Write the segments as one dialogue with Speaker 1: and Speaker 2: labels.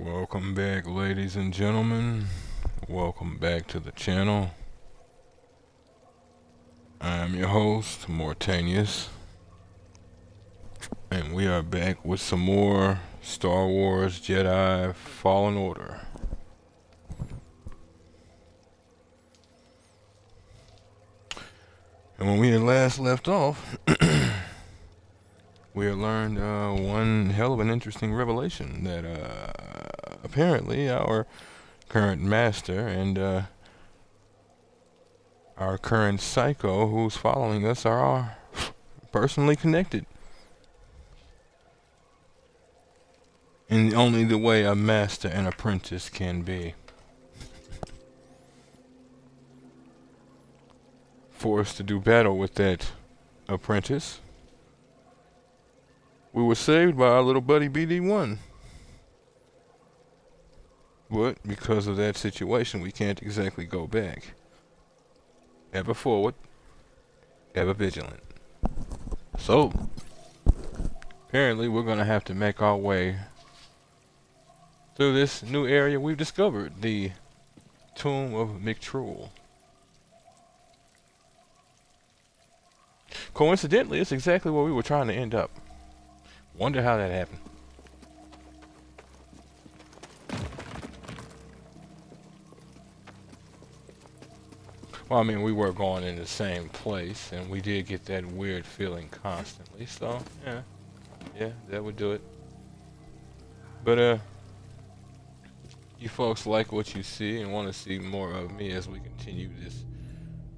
Speaker 1: Welcome back, ladies and gentlemen. Welcome back to the channel. I am your host, Mortanius, and we are back with some more Star Wars Jedi Fallen Order. And when we had last left off, we had learned one hell of an interesting revelation that apparently our current master and our current psycho who's following us are personally connected. In only the way a master and apprentice can be. Forced to do battle with that apprentice, we were saved by our little buddy BD1. But because of that situation, we can't exactly go back. Ever forward, ever vigilant. So, apparently we're gonna have to make our way through this new area we've discovered, the Tomb of Miktrull. Coincidentally, it's exactly where we were trying to end up. Wonder how that happened. Well, I mean, we were going in the same place, and we did get that weird feeling constantly, so, yeah, that would do it. But, you folks like what you see and want to see more of me as we continue this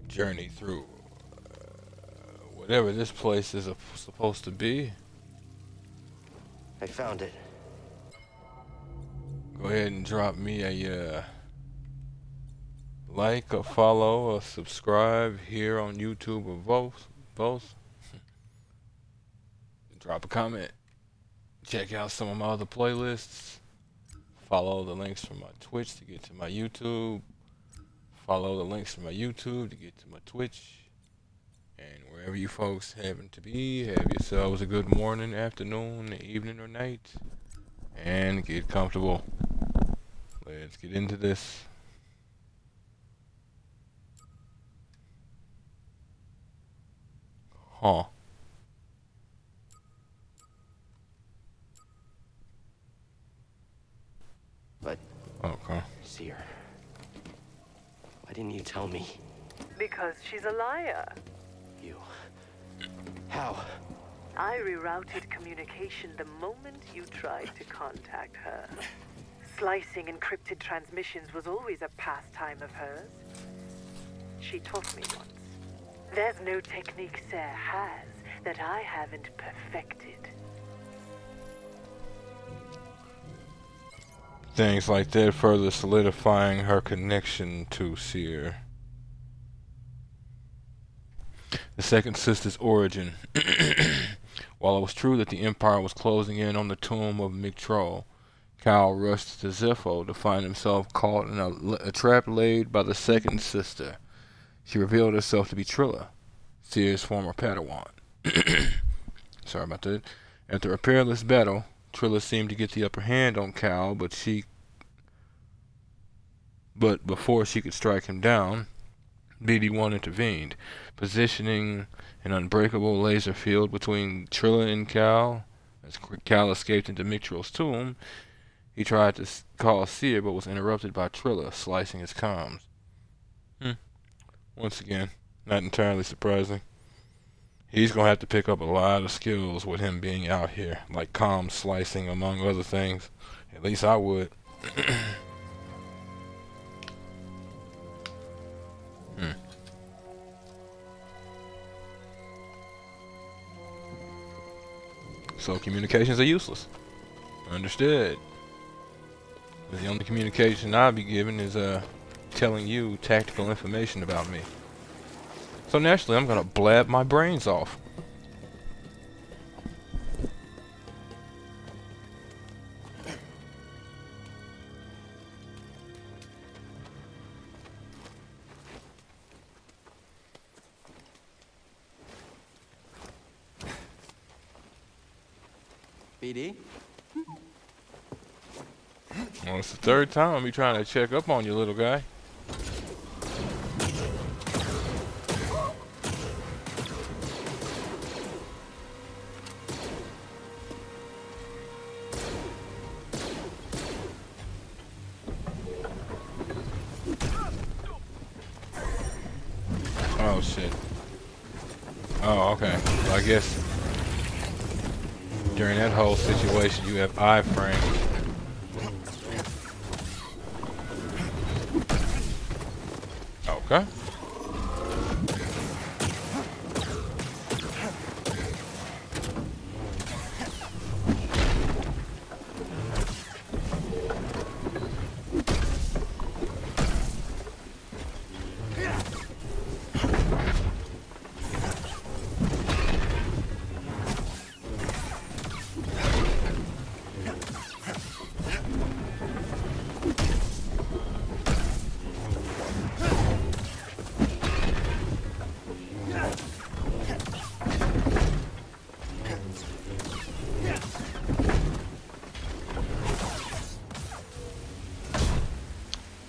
Speaker 1: journey through whatever this place is supposed to be.
Speaker 2: I found it.
Speaker 1: Go ahead and drop me a like, a follow, a subscribe here on YouTube, or both. Drop a comment. Check out some of my other playlists. Follow the links from my Twitch to get to my YouTube. Follow the links from my YouTube to get to my Twitch. And wherever you folks happen to be, have yourselves a good morning, afternoon, evening, or night. And get comfortable. Let's get into this. Huh.
Speaker 2: But...
Speaker 1: Okay.
Speaker 2: Seer, why didn't you tell me?
Speaker 3: Because she's a liar.
Speaker 2: You... How?
Speaker 3: I rerouted communication the moment you tried to contact her. Slicing encrypted transmissions was always a pastime of hers. She taught me once. There's no technique Sarah has that I haven't perfected.
Speaker 1: Things like that further solidifying her connection to Seer. The second sister's origin. While it was true that the Empire was closing in on the tomb of Miktrull, Cal rushed to Zepho to find himself caught in a trap laid by the second sister. She revealed herself to be Trilla, Seer's former Padawan. Sorry about that. After a perilous battle, Trilla seemed to get the upper hand on Cal, but before she could strike him down, BD1 intervened, positioning an unbreakable laser field between Trilla and Cal. As Cal escaped into Miktrull's tomb, he tried to call Seer, but was interrupted by Trilla, slicing his comms. Once again, not entirely surprising. He's gonna have to pick up a lot of skills with him being out here, like comm slicing, among other things. At least I would. So communications are useless. Understood. The only communication I'll be giving is telling you tactical information about me. So naturally, I'm gonna blab my brains off.
Speaker 2: BD?
Speaker 1: Well, it's the third time me trying to check up on you, little guy. Oh shit. Oh, okay. Well, I guess during that whole situation you have iframes. Okay.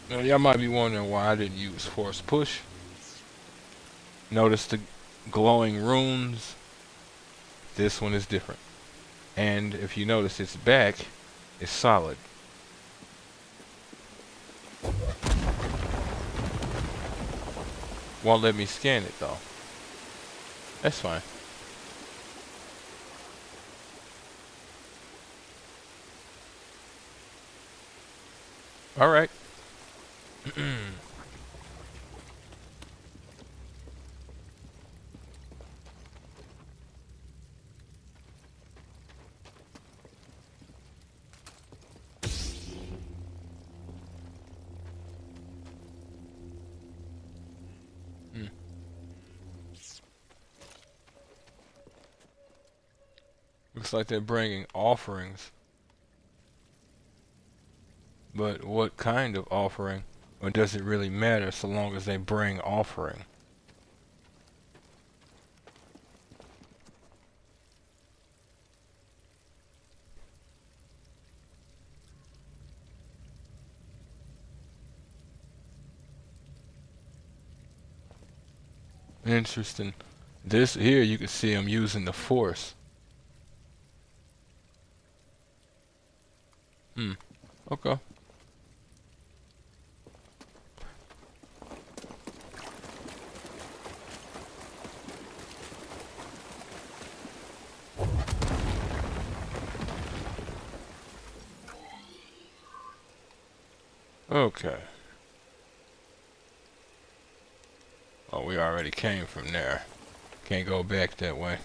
Speaker 1: Now, y'all might be wondering why I didn't use force push. Notice the glowing runes. This one is different. And if you notice, its back is solid. Won't let me scan it though. That's fine. Alright. Looks like they're bringing offerings. But what kind of offering? Or does it really matter so long as they bring offering? Interesting. This here you can see I'm using the force. Okay. Okay. Oh, we already came from there. Can't go back that way.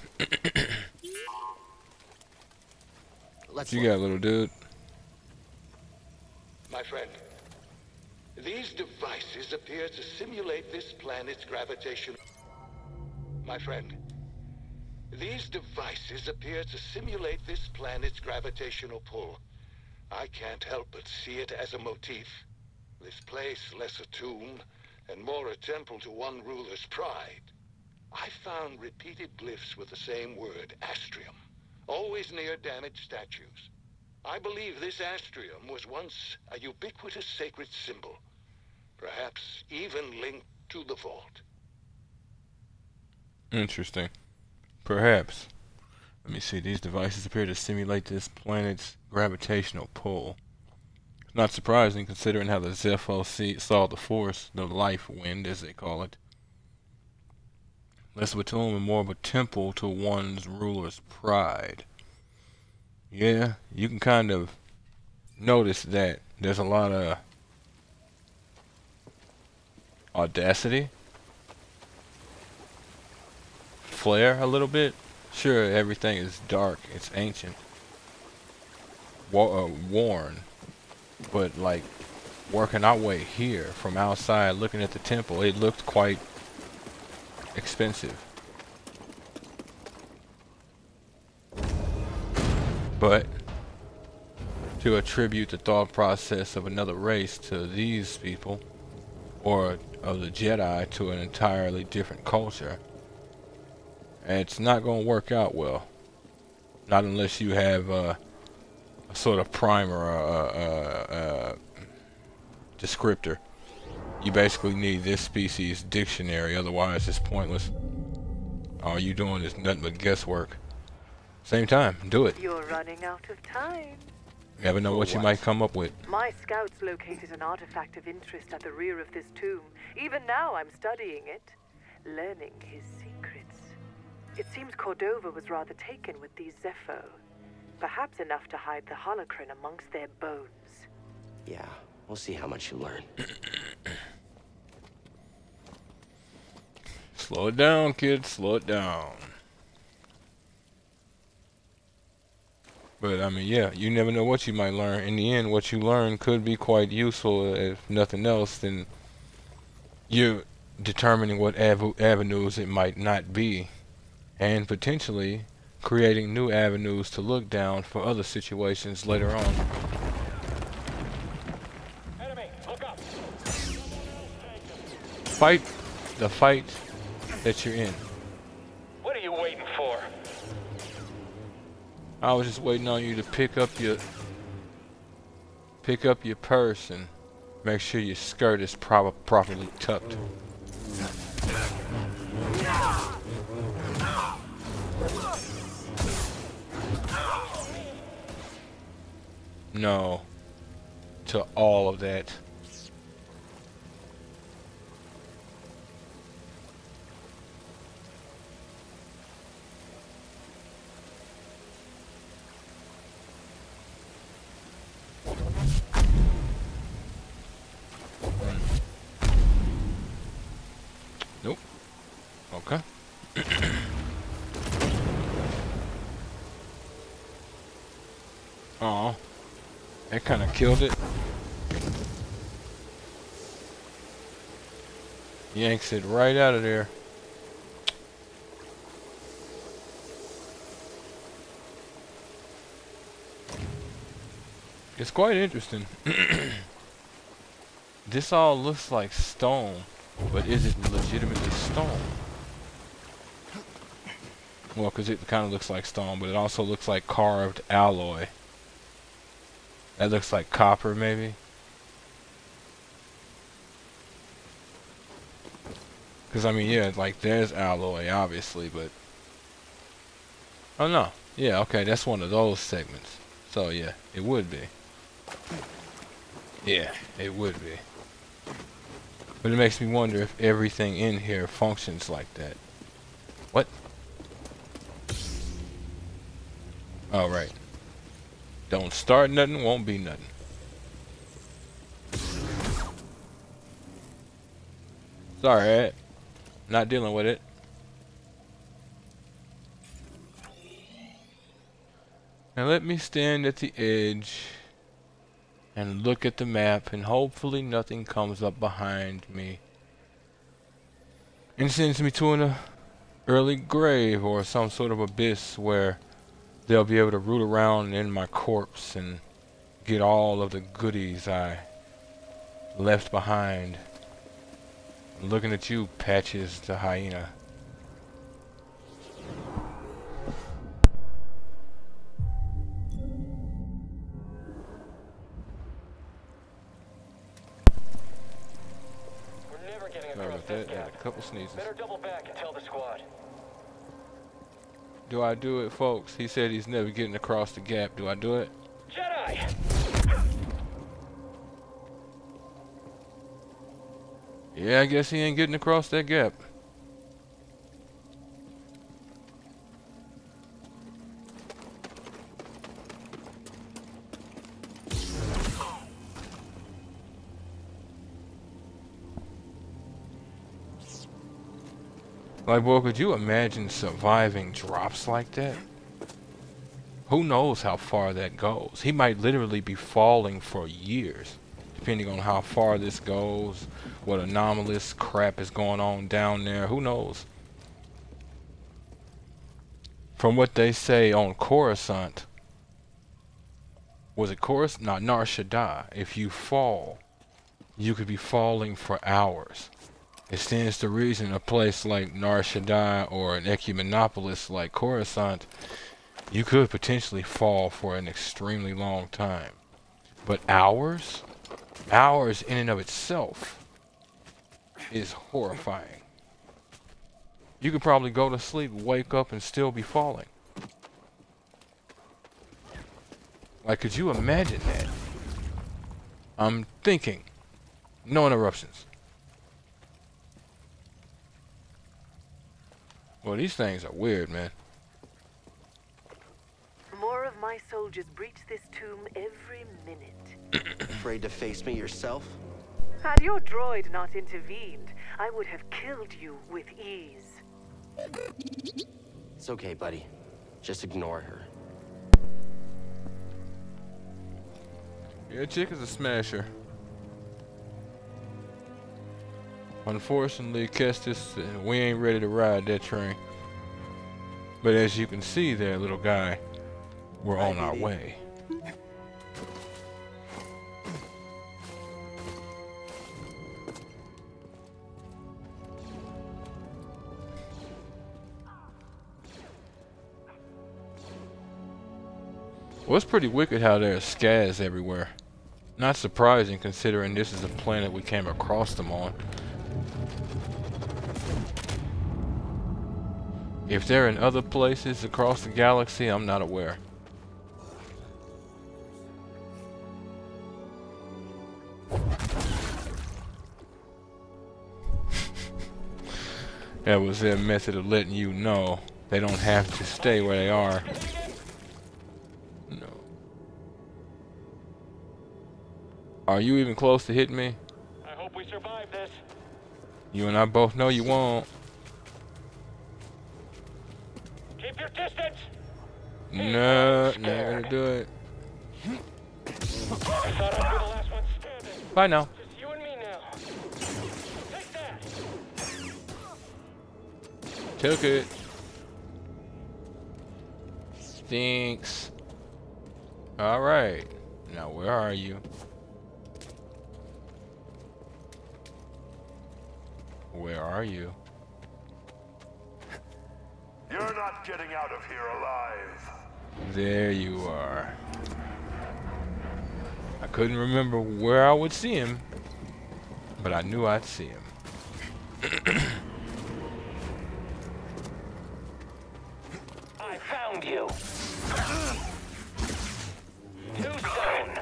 Speaker 2: Let's
Speaker 1: You
Speaker 2: look.
Speaker 1: got, little dude.
Speaker 4: My friend, these devices appear to simulate this planet's gravitation. My friend, these devices appear to simulate this planet's gravitational pull. I can't help but see it as a motif. This place less a tomb and more a temple to one ruler's pride. I found repeated glyphs with the same word, astrium, always near damaged statues. I believe this astrium was once a ubiquitous sacred symbol, perhaps even linked to the vault.
Speaker 1: Interesting. Perhaps. Let me see. These devices appear to simulate this planet's gravitational pull. Not surprising considering how the Zepho saw the force, the life wind as they call it. Less of a tomb and more of a temple to one's ruler's pride. Yeah, you can kind of notice that there's a lot of audacity, flair a little bit. Sure, everything is dark, it's ancient, worn, but like working our way here from outside looking at the temple, it looked quite expensive. But to attribute the thought process of another race to these people, or of the Jedi to an entirely different culture, it's not going to work out well. Not unless you have a a sort of primer, descriptor. You basically need this species dictionary, otherwise it's pointless. All you doing is nothing but guesswork. Same time, do it.
Speaker 3: You're running out of time.
Speaker 1: You never know what you might come up with.
Speaker 3: My scouts located an artifact of interest at the rear of this tomb. Even now I'm studying it, learning his secrets. It seems Cordova was rather taken with these Zepho. Perhaps enough to hide the holocron amongst their bones.
Speaker 2: Yeah, we'll see how much you learn.
Speaker 1: Slow it down, kids. Slow it down. But, I mean, yeah, you never know what you might learn. In the end, what you learn could be quite useful. If nothing else, then you're determining what avenues it might not be. And potentially creating new avenues to look down for other situations later on.
Speaker 5: Enemy, look up.
Speaker 1: Fight the fight that you're in.
Speaker 5: What are you waiting for?
Speaker 1: I was just waiting on you to pick up your purse and make sure your skirt is properly tucked. No to all of that. Nope. Okay. Oh, that kind of killed it. Yanks it right out of there. It's quite interesting. This all looks like stone, but is it legitimately stone? Well, because it kind of looks like stone, but it also looks like carved alloy. That looks like copper, maybe. Because, I mean, yeah, like, there's alloy, obviously, but... Oh, no. Yeah, okay, that's one of those segments. So, yeah, it would be. Yeah, it would be. But it makes me wonder if everything in here functions like that. What? Oh, right. Don't start nothing, won't be nothing. Sorry, Ed. Not dealing with it. Now let me stand at the edge and look at the map, and hopefully nothing comes up behind me and sends me to an early grave or some sort of abyss where they'll be able to root around in my corpse and get all of the goodies I left behind. I'm looking at you, Patches the hyena.
Speaker 5: We're never getting
Speaker 1: Sorry
Speaker 5: across
Speaker 1: about
Speaker 5: this
Speaker 1: that. I had
Speaker 5: gap.
Speaker 1: a couple sneezes.
Speaker 5: Better double back and tell the squad.
Speaker 1: Do I do it, folks? He said he's never getting across the gap. Do I do it?
Speaker 5: Jedi!
Speaker 1: Yeah, I guess he ain't getting across that gap. Like, boy, could you imagine surviving drops like that? Who knows how far that goes? He might literally be falling for years, depending on how far this goes, what anomalous crap is going on down there. Who knows? From what they say on Coruscant, was it Coruscant? No, Nar Shaddaa. If you fall, you could be falling for hours. It stands to reason a place like Nar Shaddaa or an Ecumenopolis like Coruscant, you could potentially fall for an extremely long time. But hours? Hours in and of itself is horrifying. You could probably go to sleep, wake up, and still be falling. Like, could you imagine that? I'm thinking. No interruptions. Well, these things are weird, man.
Speaker 3: More of my soldiers breach this tomb every minute.
Speaker 2: Afraid to face me yourself?
Speaker 3: Had your droid not intervened, I would have killed you with ease.
Speaker 2: It's okay, buddy. Just ignore her.
Speaker 1: Yeah, chick is a smasher. Unfortunately, Kestis, we ain't ready to ride that train. But as you can see there, little guy, we're on our way. Well, it's pretty wicked how there are scars everywhere. Not surprising considering this is a planet we came across them on. If they're in other places across the galaxy, I'm not aware. That was their method of letting you know they don't have to stay where they are. No. Are you even close to hitting me?
Speaker 5: I hope we survive this.
Speaker 1: You and I both know you won't.
Speaker 5: Keep your distance.
Speaker 1: No, not gonna do it.
Speaker 5: I thought I'd be the last one standing.
Speaker 1: Bye now.
Speaker 5: Just you and me now. Take that.
Speaker 1: Took it. Stinks. Alright. Now where are you? Where are you?
Speaker 6: You're not getting out of here alive.
Speaker 1: There you are. I couldn't remember where I would see him, but I knew I'd see him.
Speaker 5: I found you. Too soon.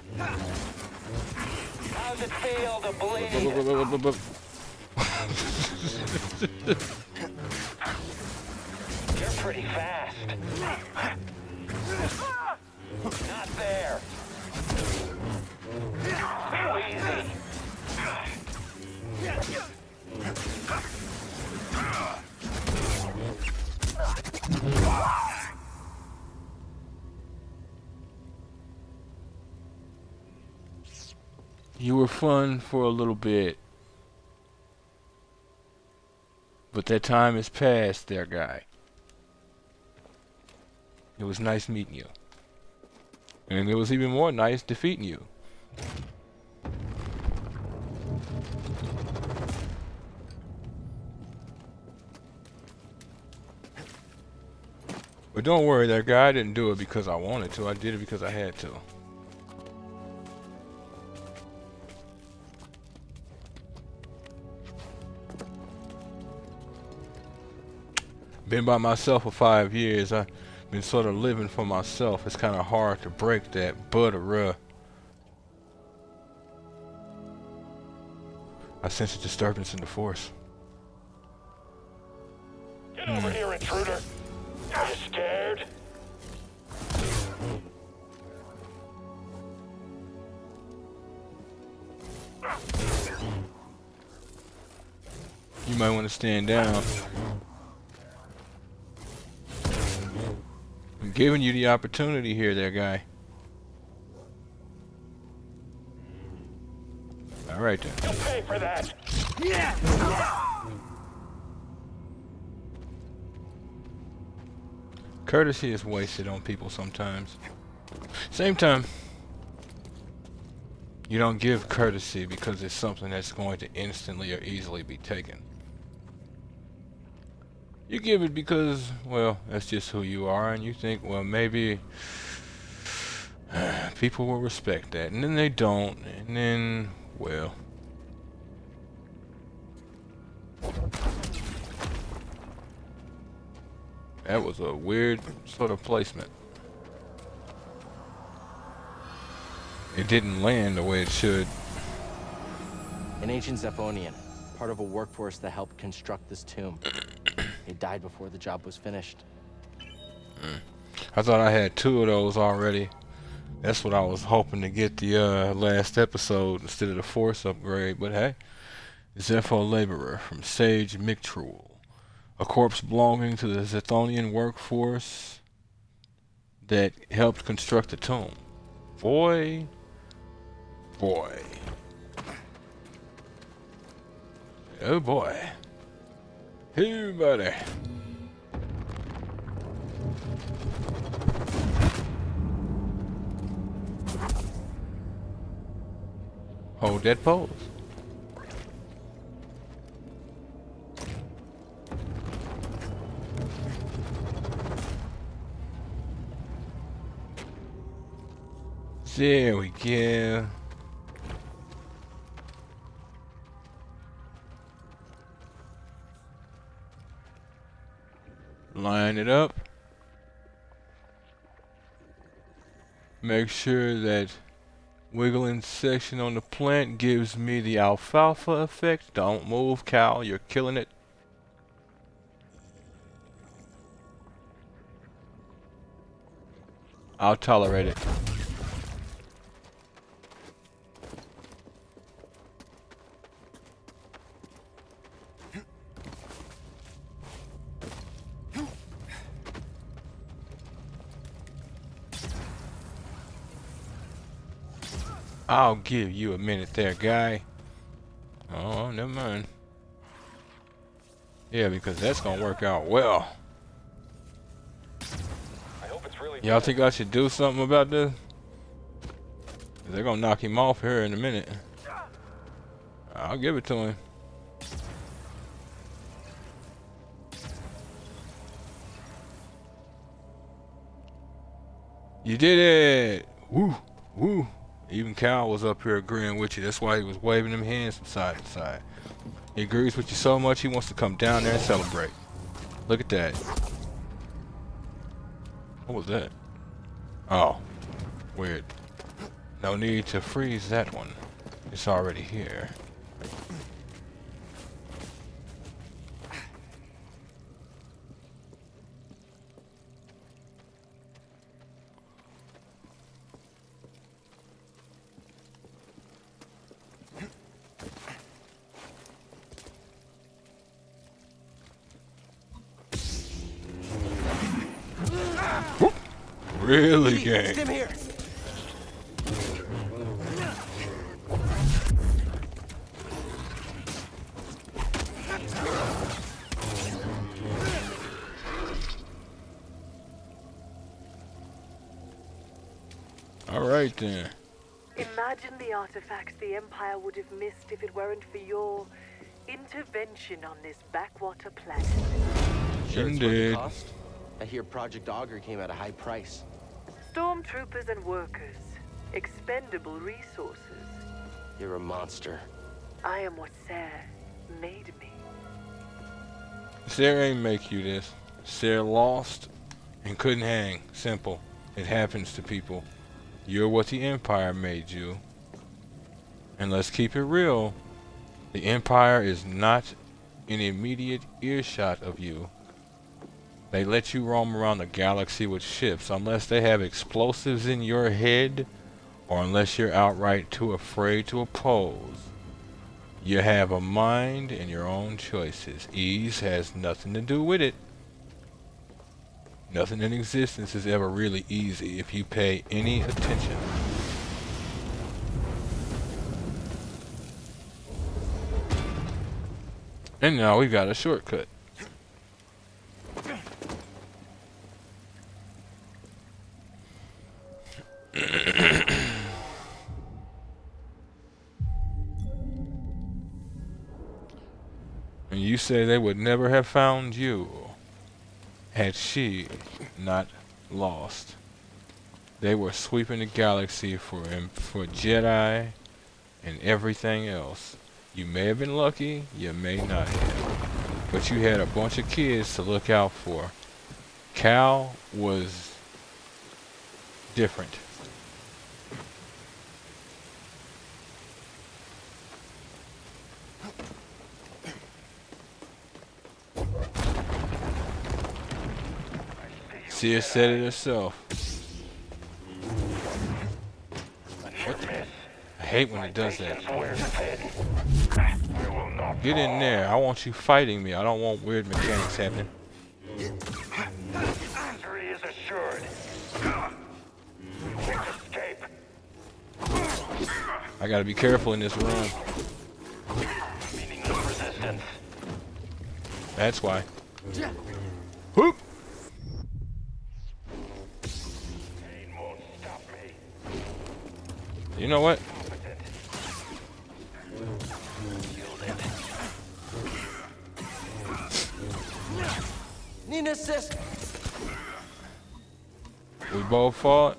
Speaker 5: How's it feel to bleed? You're pretty fast. Not there. Too easy.
Speaker 1: You were fun for a little bit. But that time has passed there, guy. It was nice meeting you. And it was even more nice defeating you. But don't worry there, guy. I didn't do it because I wanted to. I did it because I had to. Been by myself for 5 years. I've been sort of living for myself. It's kind of hard to break that, but I sense a disturbance in the force.
Speaker 5: Get over here, intruder. Are you scared?
Speaker 1: You might want to stand down. I'm giving you the opportunity here, there, guy. All right then.
Speaker 5: You'll pay for that.
Speaker 1: Courtesy is wasted on people sometimes. Same time, you don't give courtesy because it's something that's going to instantly or easily be taken. You give it because, well, that's just who you are, and you think, well, maybe people will respect that, and then they don't, and then, well. That was a weird sort of placement. It didn't land the way it should.
Speaker 2: An ancient Zephonian, part of a workforce that helped construct this tomb. He died before the job was finished.
Speaker 1: I thought I had 2 of those already. That's what I was hoping to get the last episode instead of the Force upgrade, but hey. Zepho Laborer from Sage Miktrull. A corpse belonging to the Zethonian workforce that helped construct the tomb. Boy. Oh boy. Hey buddy. Hold that pose. There we go. Line it up. Make sure that wiggling section on the plant gives me the alfalfa effect. Don't move, Cal. You're killing it. I'll tolerate it. I'll give you a minute there, guy. Oh, never mind. Yeah, because that's gonna work out well.
Speaker 5: I hope it's really
Speaker 1: Y'all think I should do something about this? 'Cause they're gonna knock him off here in a minute. I'll give it to him. You did it! Woo! Woo! Even Cal was up here agreeing with you. That's why he was waving them hands from side to side. He agrees with you so much he wants to come down there and celebrate. Look at that. What was that? Oh. Weird. No need to freeze that one. It's already here. Really, gang?
Speaker 2: Stim here.
Speaker 1: All right then.
Speaker 3: Imagine the artifacts the Empire would have missed if it weren't for your intervention on this backwater planet.
Speaker 2: Sure it's worth the
Speaker 1: Indeed.
Speaker 2: cost? I hear Project Augur came at a high price.
Speaker 3: Stormtroopers and workers, expendable resources.
Speaker 2: You're a monster.
Speaker 3: I am what Sarah made me.
Speaker 1: Sarah ain't make you this. Sarah lost and couldn't hang. Simple. It happens to people. You're what the Empire made you. And let's keep it real. The Empire is not in immediate earshot of you. They let you roam around the galaxy with ships unless they have explosives in your head or unless you're outright too afraid to oppose. You have a mind and your own choices. Ease has nothing to do with it. Nothing in existence is ever really easy if you pay any attention. And now we've got a shortcut. And you say they would never have found you. had she not lost. They were sweeping the galaxy for Jedi and everything else. You may have been lucky, you may not have. But you had a bunch of kids to look out for. Cal was different. Sia said it herself. What the? I hate when it does that. Get in there. I want you fighting me. I don't want weird mechanics happening.
Speaker 6: Victory is assured. Quick escape.
Speaker 1: I gotta be careful in this room.
Speaker 6: Meaningless resistance.
Speaker 1: That's why. Whoop!
Speaker 6: Pain won't stop me.
Speaker 1: You know what?
Speaker 2: Need an assist.
Speaker 1: We both fought.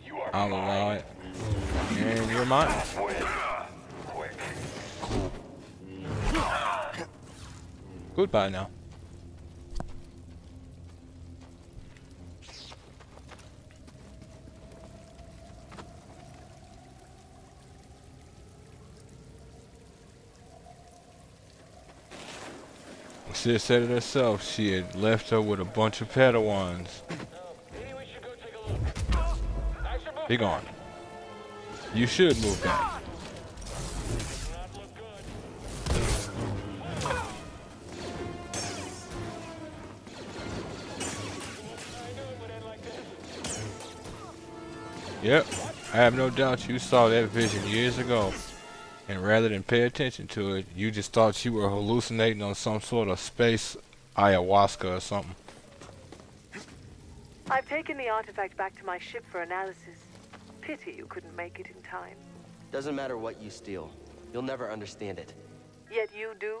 Speaker 6: You are
Speaker 1: I'll allow it. And you're mine.
Speaker 6: with. Quick.
Speaker 1: Goodbye now. Sis said it herself. She had left her with a bunch of Padawans.
Speaker 5: Maybe we should go take a look. I should move.
Speaker 1: Be gone. You should move back.
Speaker 5: Does not look good. I knew it would end like this.
Speaker 1: Yep. I have no doubt you saw that vision years ago. And rather than pay attention to it, you just thought you were hallucinating on some sort of space ayahuasca or something.
Speaker 3: I've taken the artifact back to my ship for analysis. Pity you couldn't make it in time.
Speaker 2: Doesn't matter what you steal. You'll never understand it.
Speaker 3: Yet you do?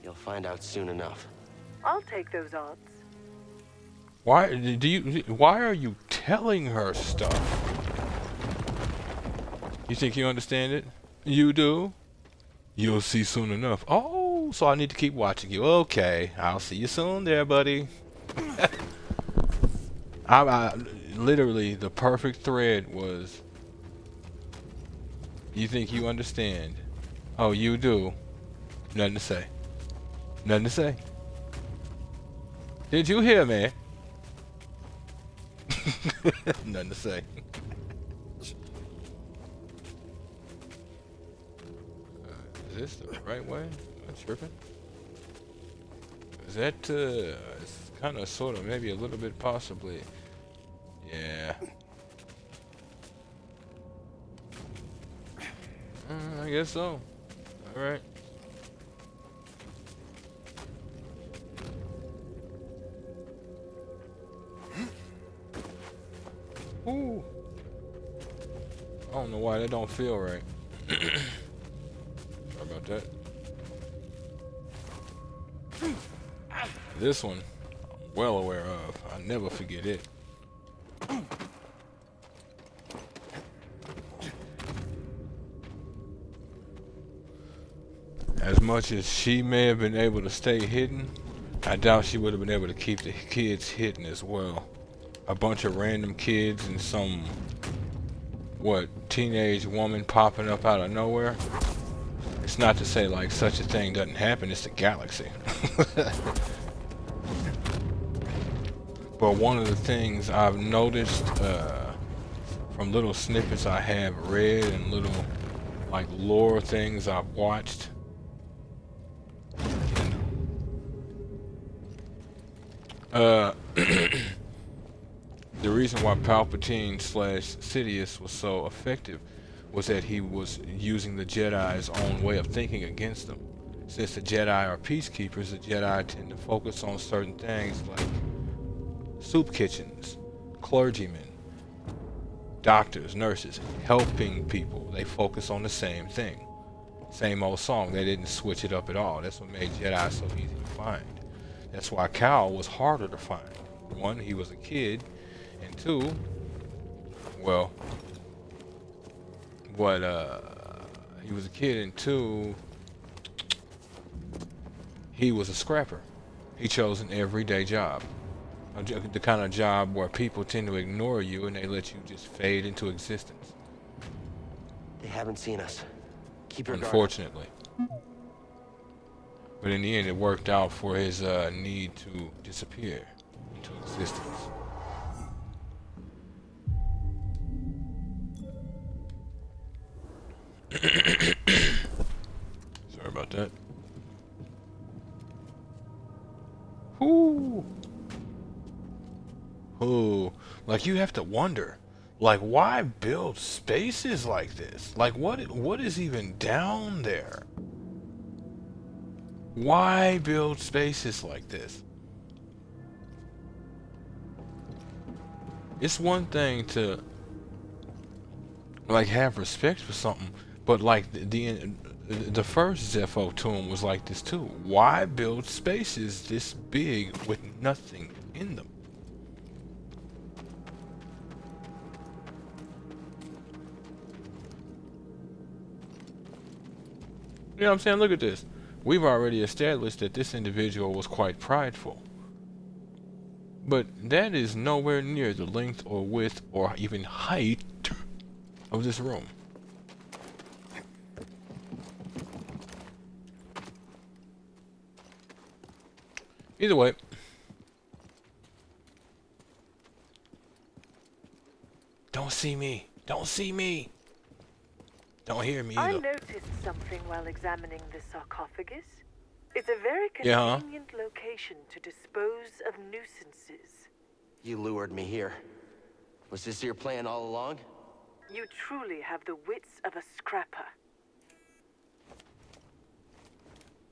Speaker 2: You'll find out soon enough.
Speaker 3: I'll take those odds.
Speaker 1: Why are you telling her stuff? You think you understand it? You do? You'll see soon enough. Oh, so I need to keep watching you. Okay, I'll see you soon there, buddy. I literally, the perfect thread was, you think you understand? Oh, you do? Nothing to say. Nothing to say. Did you hear me? Nothing to say. Is this the right way? Am I tripping? Is that, it's kind of, sort of, maybe a little bit, possibly. Yeah. I guess so. Alright. Ooh. I don't know why that don't feel right. Sorry about that. This one, I'm well aware of. I never forget it. As much as she may have been able to stay hidden, I doubt she would have been able to keep the kids hidden as well. A bunch of random kids and some, what, teenage woman popping up out of nowhere. It's not to say like such a thing doesn't happen, it's the galaxy. But one of the things I've noticed from little snippets I have read and little like lore things I've watched, the reason why Palpatine / Sidious was so effective was that he was using the Jedi's own way of thinking against them. Since the Jedi are peacekeepers, the Jedi tend to focus on certain things like soup kitchens, clergymen, doctors, nurses, helping people. They focus on the same thing. Same old song. They didn't switch it up at all. That's what made Jedi so easy to find. That's why Cal was harder to find. One, he was a kid, and two, well, he was a kid, and two, he was a scrapper. He chose an everyday job. The kind of job where people tend to ignore you and they let you just fade into existence.
Speaker 2: They haven't seen us. Keep your guard up.
Speaker 1: Unfortunately. But in the end, it worked out for his need to disappear into existence. Sorry about that. Ooh. Ooh. Like, you have to wonder, like, why build spaces like this? Like, what is even down there? Why build spaces like this? It's one thing to like have respect for something, but like the first Zepho tomb was like this too. Why build spaces this big with nothing in them? You know what I'm saying? Look at this. We've already established that this individual was quite prideful. But that is nowhere near the length or width or even height of this room. Either way. Don't see me. Don't see me. Don't hear me
Speaker 3: I
Speaker 1: either.
Speaker 3: noticed something while examining the sarcophagus. It's a very
Speaker 1: Yeah.
Speaker 3: convenient location to dispose of nuisances.
Speaker 2: You lured me here. Was this your plan all along?
Speaker 3: You truly have the wits of a scrapper.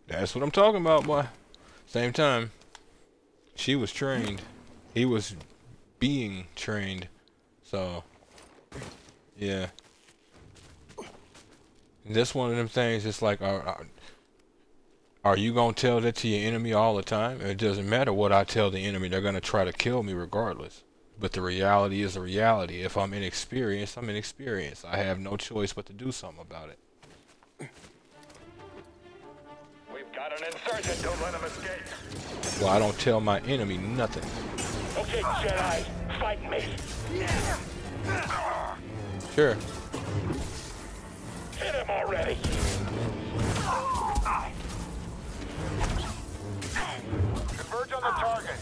Speaker 1: That's what I'm talking about, boy. Same time, she was trained. He was being trained. So, yeah. That's one of them things. It's like, are you gonna tell that to your enemy all the time? It doesn't matter what I tell the enemy; they're gonna try to kill me regardless. But the reality is the reality. If I'm inexperienced, I'm inexperienced. I have no choice but to do something about it.
Speaker 5: We've got an insurgent.
Speaker 6: Don't let him escape.
Speaker 1: Well, I don't tell my enemy nothing.
Speaker 5: Okay, Jedi, fight me.
Speaker 1: Sure.
Speaker 5: Hit him already.
Speaker 6: Converge on the target.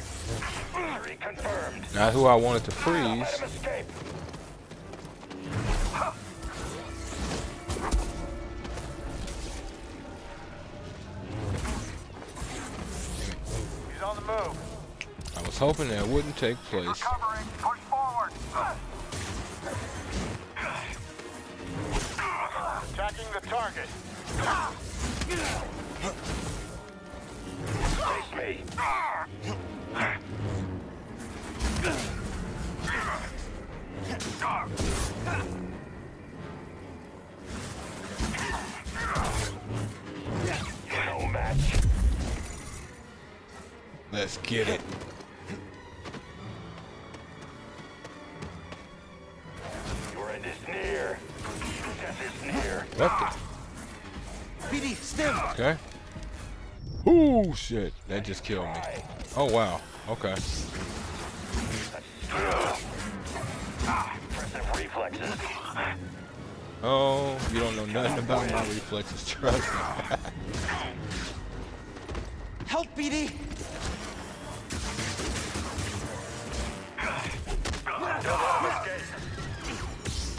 Speaker 5: Reconfirmed.
Speaker 1: Not who I wanted to
Speaker 5: Let
Speaker 1: freeze.
Speaker 5: him escape.
Speaker 6: He's on the move.
Speaker 1: I was hoping that wouldn't take place.
Speaker 6: Recovering. Push forward. Attacking the target.
Speaker 5: Face me. No match.
Speaker 1: Let's get it.
Speaker 5: Your end is near. Death is near.
Speaker 1: What
Speaker 2: BD, stim!
Speaker 1: the? Okay. Ooh, shit. That just killed me. Oh, wow. Okay.
Speaker 5: Impressive reflexes.
Speaker 1: Oh, you don't know nothing about my reflexes, trust me.
Speaker 2: Help, BD!
Speaker 6: Don't let him escape.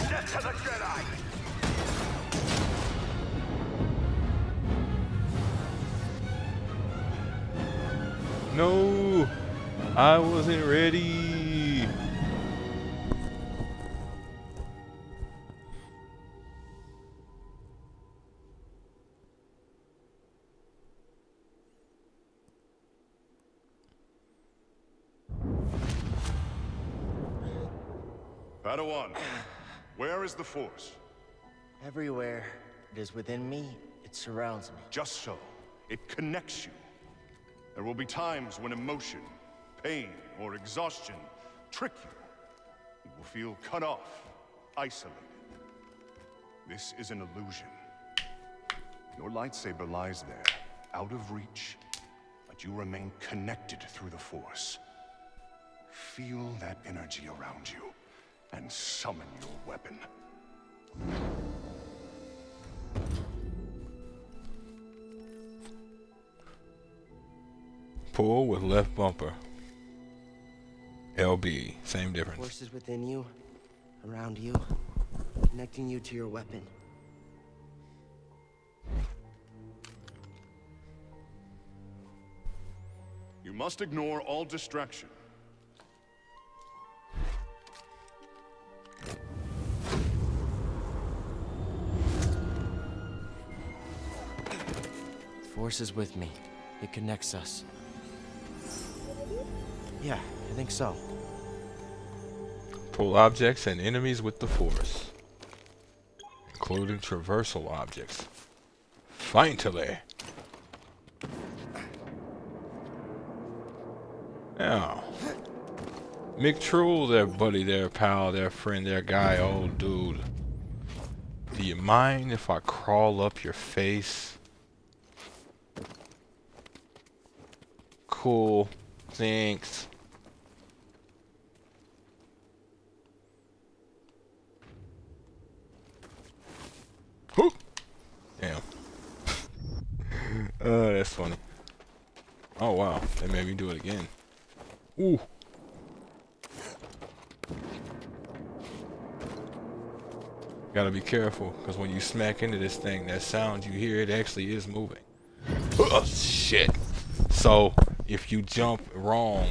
Speaker 6: Get to the Jedi.
Speaker 1: No, I wasn't ready.
Speaker 6: Padawan, where is the Force?
Speaker 2: Everywhere it is within me, it surrounds me.
Speaker 6: Just so. It connects you. There will be times when emotion, pain, or exhaustion trick you. You will feel cut off, isolated. This is an illusion. Your lightsaber lies there, out of reach, but you remain connected through the Force. Feel that energy around you, and summon your weapon.
Speaker 1: Pull with left bumper. LB, same difference.
Speaker 2: Forces within you, around you, connecting you to your weapon.
Speaker 6: You must ignore all distraction.
Speaker 2: Force is with me. It connects us. Yeah, I think so.
Speaker 1: Pull objects and enemies with the Force, including traversal objects. Finally. Now, Miktrull, their buddy, their pal, their friend, their guy, old dude. Do you mind if I crawl up your face? Cool. Thanks. Whoop. Damn. That's funny. Oh wow, they made me do it again. Ooh. Gotta be careful, because when you smack into this thing, that sound you hear, it actually is moving. Oh shit. So, if you jump wrong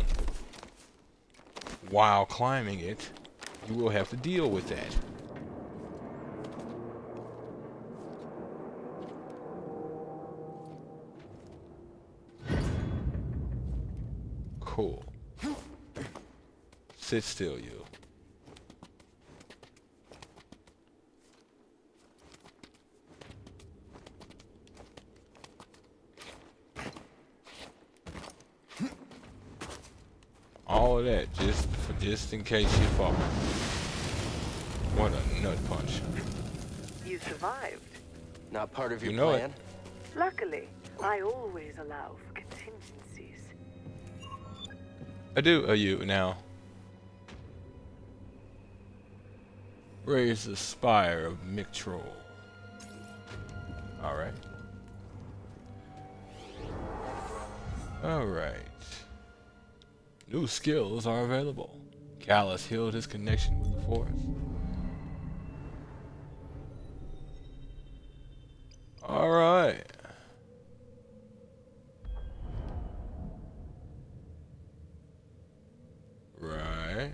Speaker 1: while climbing it, you will have to deal with that. Cool. Sit still, you. All of that just in case you fall. What a nut punch.
Speaker 3: You survived.
Speaker 2: Not part of your
Speaker 1: You know
Speaker 2: plan?
Speaker 3: Luckily, I always allow for contingencies.
Speaker 1: I do you now. Raise the spire of Miktrull. Alright. Alright. New skills are available. Callus healed his connection with the Force. Alright. Right.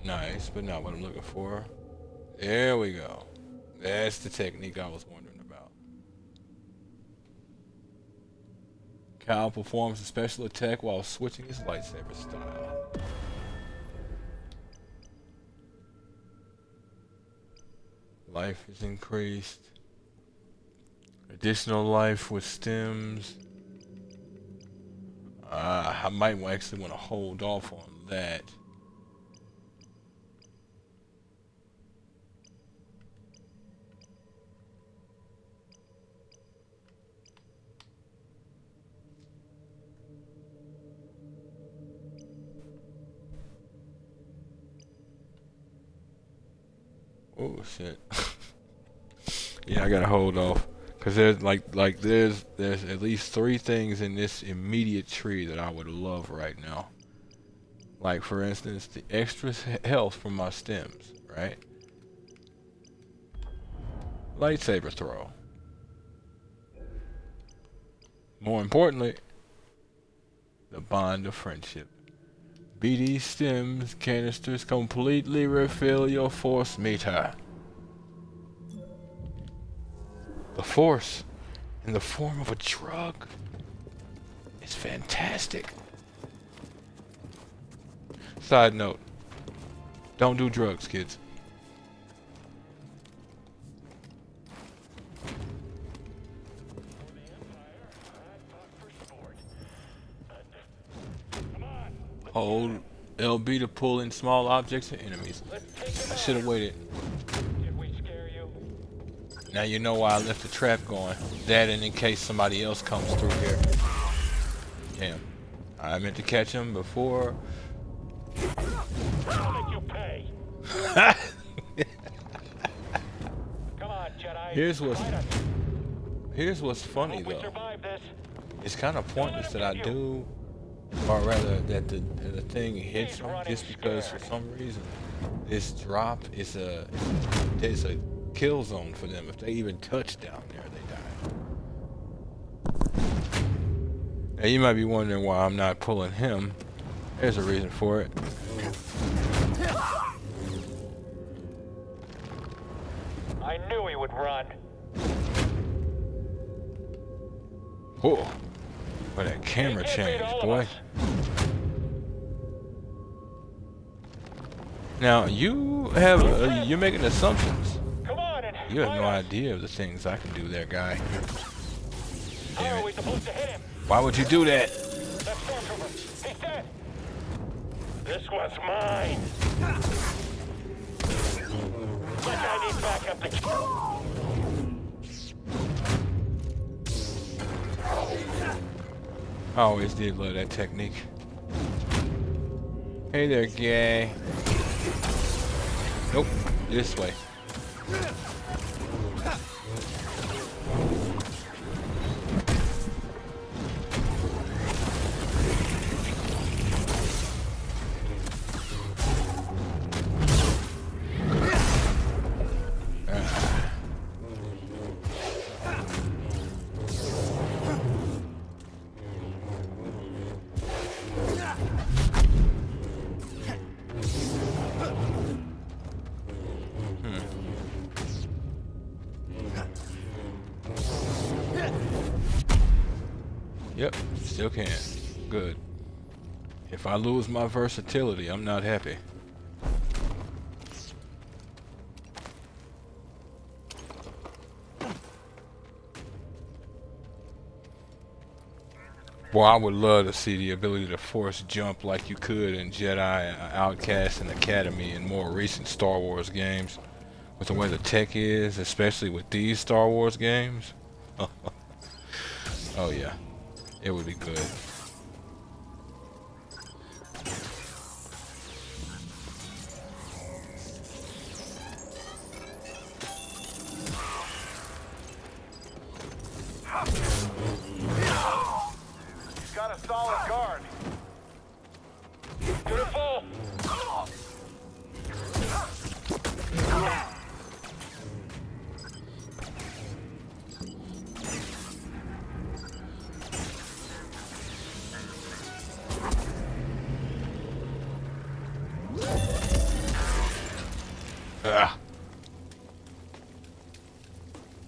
Speaker 1: Nice, but not what I'm looking for. There we go. That's the technique I was wondering about. Cal performs a special attack while switching his lightsaber style. Life is increased. Additional life with stems. I might actually want to hold off on that. Oh shit. Yeah, I gotta hold off. Cause there's there's at least 3 things in this immediate tree that I would love right now. Like for instance, the extra health from my stems, right? Lightsaber throw. More importantly, the bond of friendship. BD stems canisters completely refill your force meter. The Force, in the form of a drug, is fantastic. Side note, don't do drugs, kids. Hold LB to pull in small objects and enemies. I should have waited.
Speaker 5: Did we scare you?
Speaker 1: Now you know why I left the trap going. That and in case somebody else comes through here. Damn. I meant to catch him before.
Speaker 5: I'll make you pay. Come on, Jedi.
Speaker 1: Here's what's funny
Speaker 5: Hope we
Speaker 1: though.
Speaker 5: survive this.
Speaker 1: It's kind of pointless that I do, or rather that the thing hits him just because for some reason this drop is it's a kill zone for them. If they even touch down there, they die. Now you might be wondering why I'm not pulling him. There's a reason for it.
Speaker 5: I knew he would run.
Speaker 1: Whoa. But that camera change, boy. Now you have you're making assumptions.
Speaker 5: Come on and
Speaker 1: You have no
Speaker 5: fight us.
Speaker 1: idea of the things I can do there, guy.
Speaker 5: How
Speaker 1: Damn
Speaker 5: are we
Speaker 1: it.
Speaker 5: supposed to hit him?
Speaker 1: Why would you do that?
Speaker 5: That stormtrooper. He's dead. This one's mine. That guy needs backup to kill.
Speaker 1: I always did love that technique. Hey there, gay. Nope, this way. Yep, still can. Good. If I lose my versatility, I'm not happy. Well, I would love to see the ability to force jump like you could in Jedi, Outcast, and Academy in more recent Star Wars games. With the way the tech is, especially with these Star Wars games. Oh yeah. It would be good.
Speaker 5: Got a solid guard. Beautiful.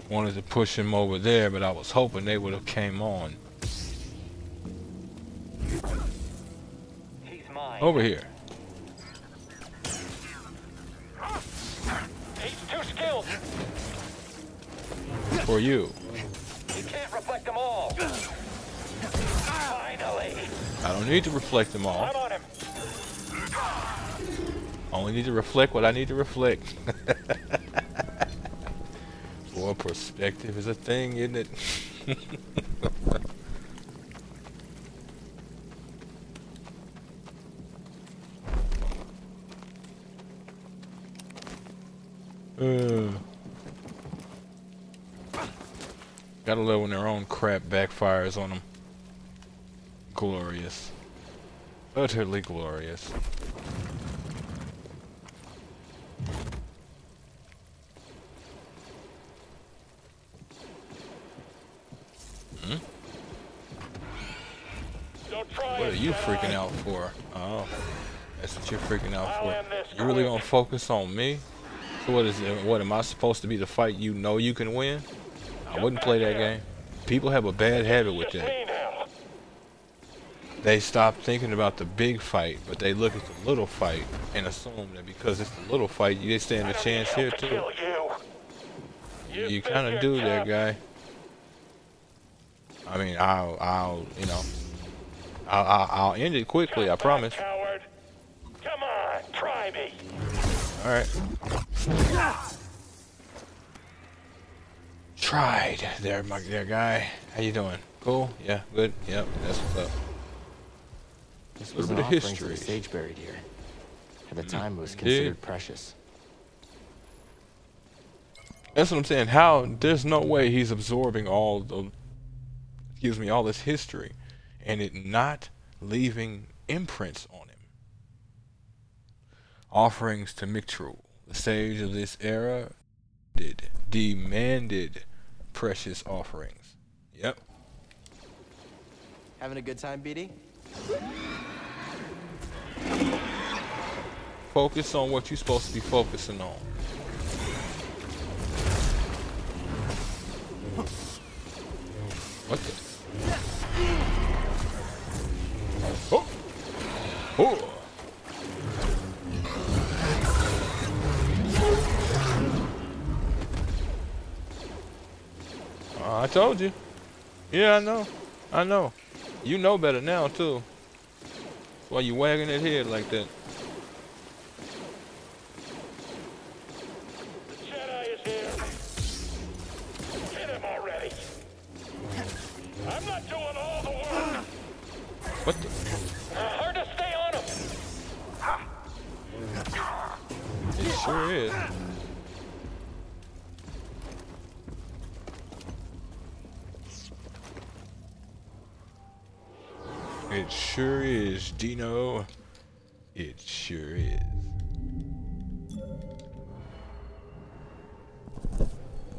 Speaker 1: Wanted to push him over there, but I was hoping they would have came on.
Speaker 5: He's mine.
Speaker 1: Over here.
Speaker 5: He's too skilled.
Speaker 1: For you.
Speaker 5: You can't reflect them all. Finally.
Speaker 1: I don't need to reflect them all.
Speaker 5: I'm on him.
Speaker 1: Only need to reflect what I need to reflect. Boy, perspective is a thing, isn't it? Gotta love when their own crap backfires on them. Glorious. Utterly glorious.
Speaker 5: Don't try
Speaker 1: What
Speaker 5: it,
Speaker 1: are you
Speaker 5: Jedi.
Speaker 1: freaking out for? Oh, that's what you're freaking out
Speaker 5: I'll
Speaker 1: for.
Speaker 5: end this
Speaker 1: You really
Speaker 5: quick.
Speaker 1: gonna focus on me? So what is it? What am I supposed to be the fight you know you can win? I wouldn't play that game. People have a bad habit with
Speaker 5: Just
Speaker 1: that.
Speaker 5: me now.
Speaker 1: They stop thinking about the big fight, but they look at the little fight and assume that because it's the little fight, they stand a chance here too.
Speaker 5: Kill you.
Speaker 1: You
Speaker 5: think
Speaker 1: kind of
Speaker 5: you're
Speaker 1: do there,
Speaker 5: tough?
Speaker 1: guy. I mean, I'll end it quickly. I promise.
Speaker 5: Coward.
Speaker 1: All right. Tried. There, guy. How you doing? Cool? Yeah, good. Yep, that's what's up.
Speaker 2: This
Speaker 1: A
Speaker 2: was
Speaker 1: little
Speaker 2: an
Speaker 1: bit of
Speaker 2: offering to the
Speaker 1: history.
Speaker 2: sage buried here. At the time, it was
Speaker 1: Indeed.
Speaker 2: considered precious.
Speaker 1: That's what I'm saying. How? There's no way he's absorbing all the, excuse me, all this history, and it not leaving imprints on him. Offerings to Miktrull, the sage of this era, demanded precious offerings. Yep.
Speaker 2: Having a good time, BD?
Speaker 1: Focus on what you're supposed to be focusing on. What the? Oh! Oh! I told you. Yeah, I know. I know. You know better now, too. That's why you wagging that head like that.
Speaker 5: The Jedi is here. Get him already. I'm not doing all the work.
Speaker 1: What the?
Speaker 5: Hard to stay on him.
Speaker 1: It sure is. It sure is, Dino. It sure is.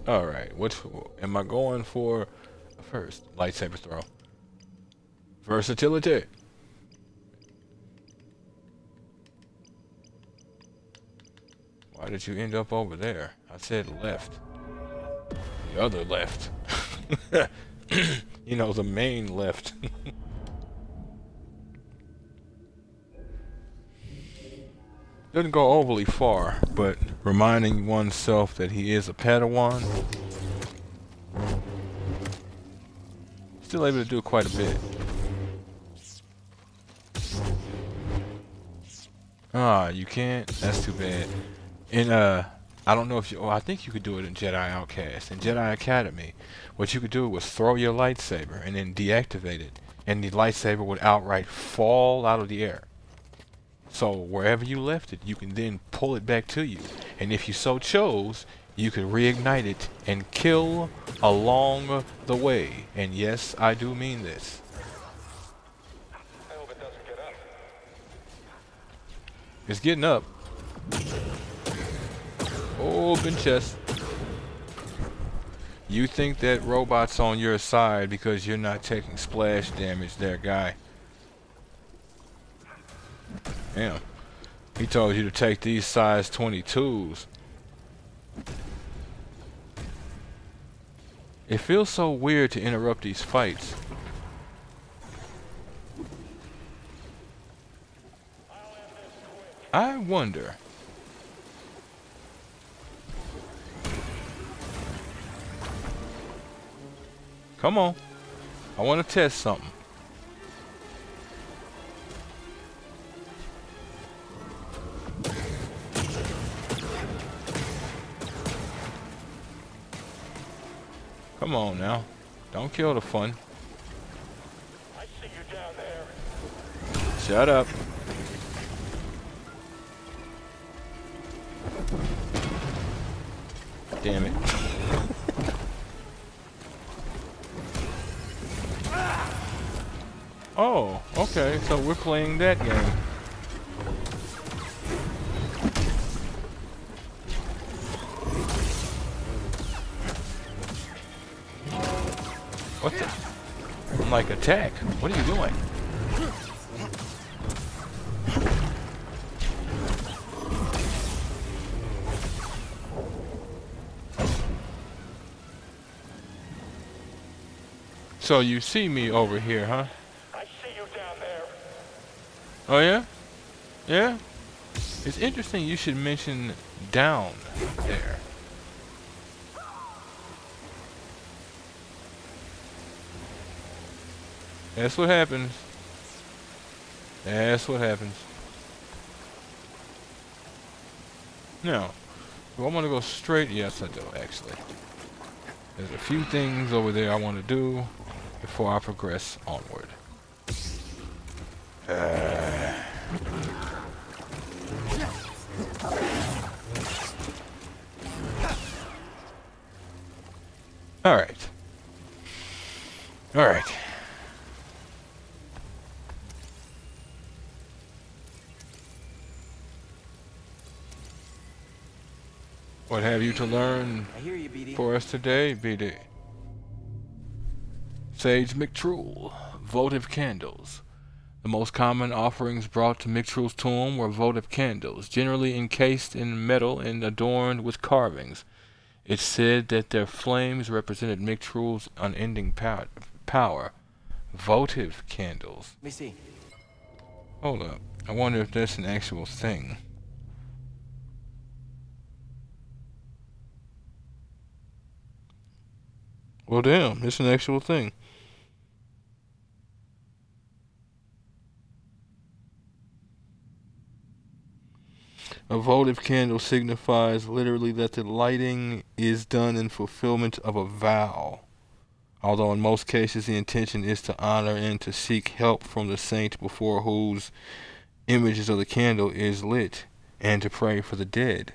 Speaker 1: Alright, what am I going for first? Lightsaber throw. Versatility. Why did you end up over there? I said left. The other left. You know, the main left. Doesn't go overly far, but reminding oneself that he is a Padawan. Still able to do quite a bit. Ah, you can't? That's too bad. In I don't know if you, I think you could do it in Jedi Outcast. In Jedi Academy, what you could do was throw your lightsaber and then deactivate it, and the lightsaber would outright fall out of the air. So wherever you left it, you can then pull it back to you. And if you so chose, you could reignite it and kill along the way. And yes, I do mean this.
Speaker 5: I hope it doesn't get up.
Speaker 1: It's getting up. Open chest. You think that robot's on your side because you're not taking splash damage there, guy. Damn. He told you to take these size 22s. It feels so weird to interrupt these fights. I wonder. Come on. I want to test something. Come on now. Don't kill the fun.
Speaker 5: I see you down there.
Speaker 1: Shut up. Damn it. Oh, okay, so we're playing that game. What the? I'm like, attack. What are you doing? So you see me over here, huh?
Speaker 5: I see you down there.
Speaker 1: Oh yeah? Yeah? It's interesting you should mention down there. That's what happens. That's what happens. Now, do I want to go straight? Yes, I do, actually. There's a few things over there I want to do before I progress onward. Alright. Alright. What have you to learn
Speaker 2: I hear you, BD.
Speaker 1: for us today, BD? Sage Miktrull, votive candles. The most common offerings brought to Miktrull's tomb were votive candles, generally encased in metal and adorned with carvings. It's said that their flames represented Miktrull's unending power. Votive candles.
Speaker 2: Let me see.
Speaker 1: Hold up. I wonder if that's an actual thing. Well, damn, it's an actual thing. A votive candle signifies literally that the lighting is done in fulfillment of a vow. Although in most cases the intention is to honor and to seek help from the saint before whose images of the candle is lit, and to pray for the dead.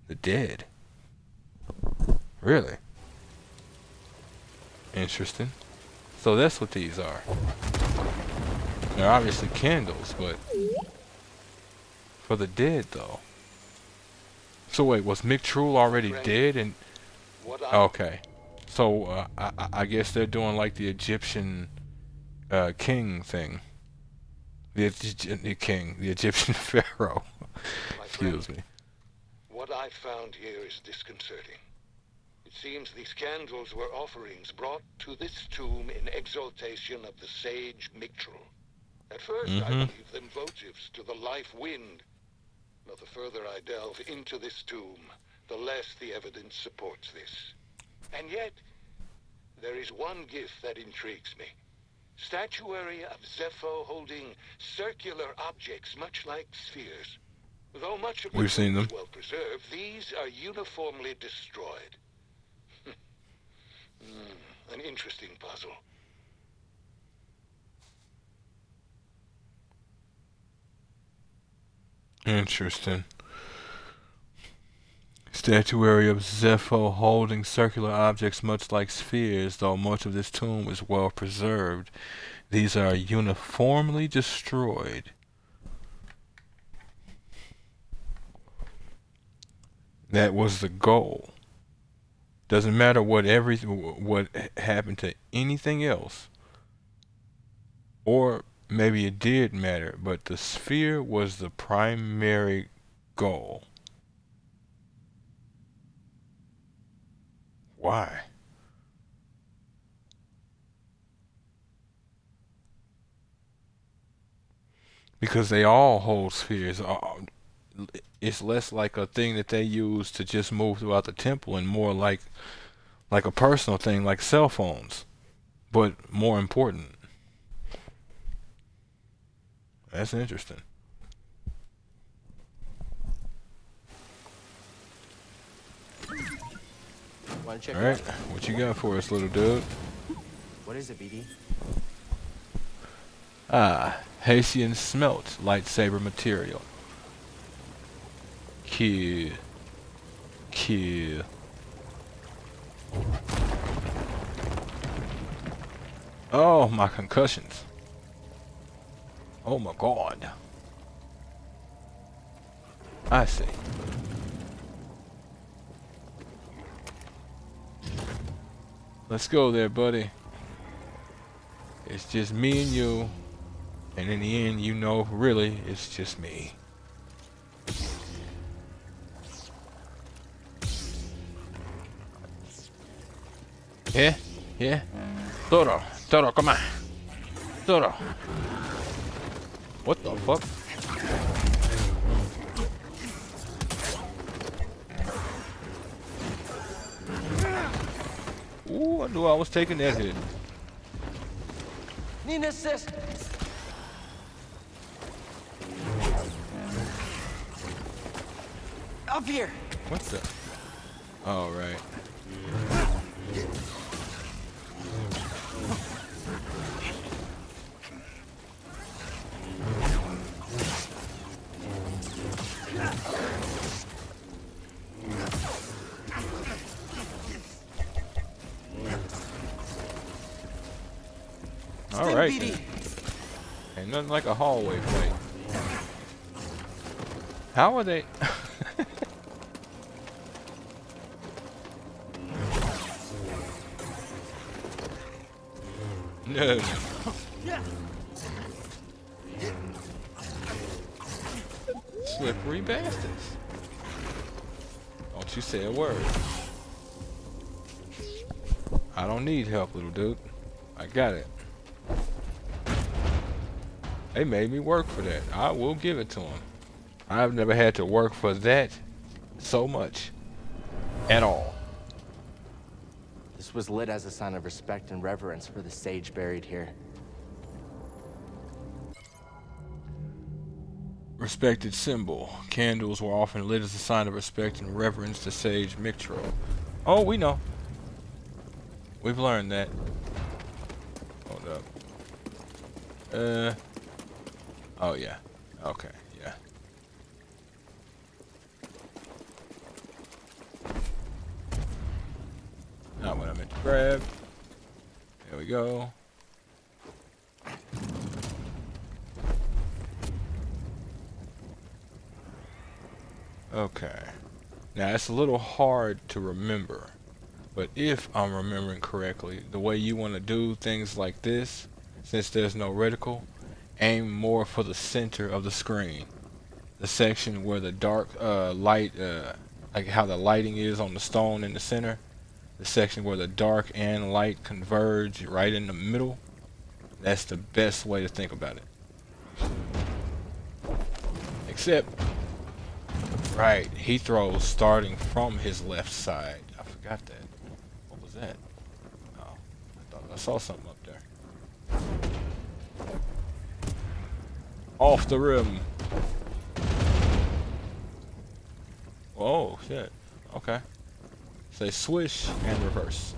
Speaker 1: The dead? Really? Interesting. So that's what these are. They're obviously candles, but for the dead, though. So wait, was Miktrull already dead? And okay, so I guess they're doing like the Egyptian king thing. The Egyptian pharaoh. Excuse me.
Speaker 4: What I found here is disconcerting. It seems these candles were offerings brought to this tomb in exaltation of the sage Miktrull. At first, I believed them votives to the life wind. But the further I delve into this tomb, the less the evidence supports this. And yet, there is one gift that intrigues me. Statuary of Zepho holding circular objects much like spheres. Though much of
Speaker 1: We've seen them.
Speaker 4: is well preserved, these are uniformly destroyed. An interesting puzzle.
Speaker 1: Interesting. Statuary of Zepho holding circular objects much like spheres, though much of this tomb is well preserved. These are uniformly destroyed. That was the goal. Doesn't matter what happened to anything else. Or maybe it did matter, but the sphere was the primary goal. Why? Because they all hold spheres. It's less like a thing that they use to just move throughout the temple and more like a personal thing, like cell phones, but more important. That's interesting.
Speaker 2: Want to check
Speaker 1: All
Speaker 2: it
Speaker 1: right,
Speaker 2: out?
Speaker 1: what you got for us, little dude?
Speaker 2: What is it, BD?
Speaker 1: Haitian smelt lightsaber material. Kill. Kill. Oh, my concussions. Oh my god. I see. Let's go there, buddy. It's just me and you. And in the end, you know, really, it's just me. Yeah? Yeah? Toro, come on. Toro. What the fuck? Ooh, I knew I was taking that hit.
Speaker 2: Need an assist. Up here.
Speaker 1: What the? Oh, right. All right. Then. Ain't nothing like a hallway fight. How are they? No. Slippery bastards. Don't you say a word. I don't need help, little dude. I got it. They made me work for that. I will give it to them. I've never had to work for that so much. At all.
Speaker 2: This was lit as a sign of respect and reverence for the sage buried here.
Speaker 1: Respected symbol. Candles were often lit as a sign of respect and reverence to sage Miktrull. Oh, we know. We've learned that. Hold up. Oh yeah. Okay, yeah. Not what I meant to grab. There we go. Okay. Now it's a little hard to remember, but if I'm remembering correctly, the way you want to do things like this, since there's no reticle, aim more for the center of the screen. The section where the dark light, like how the lighting is on the stone in the center. The section where the dark and light converge right in the middle. That's the best way to think about it. Except, right, he throws starting from his left side. I forgot that. What was that? Oh, I thought I saw something up there. Off the rim. Oh, shit. Okay. Say swish and reverse.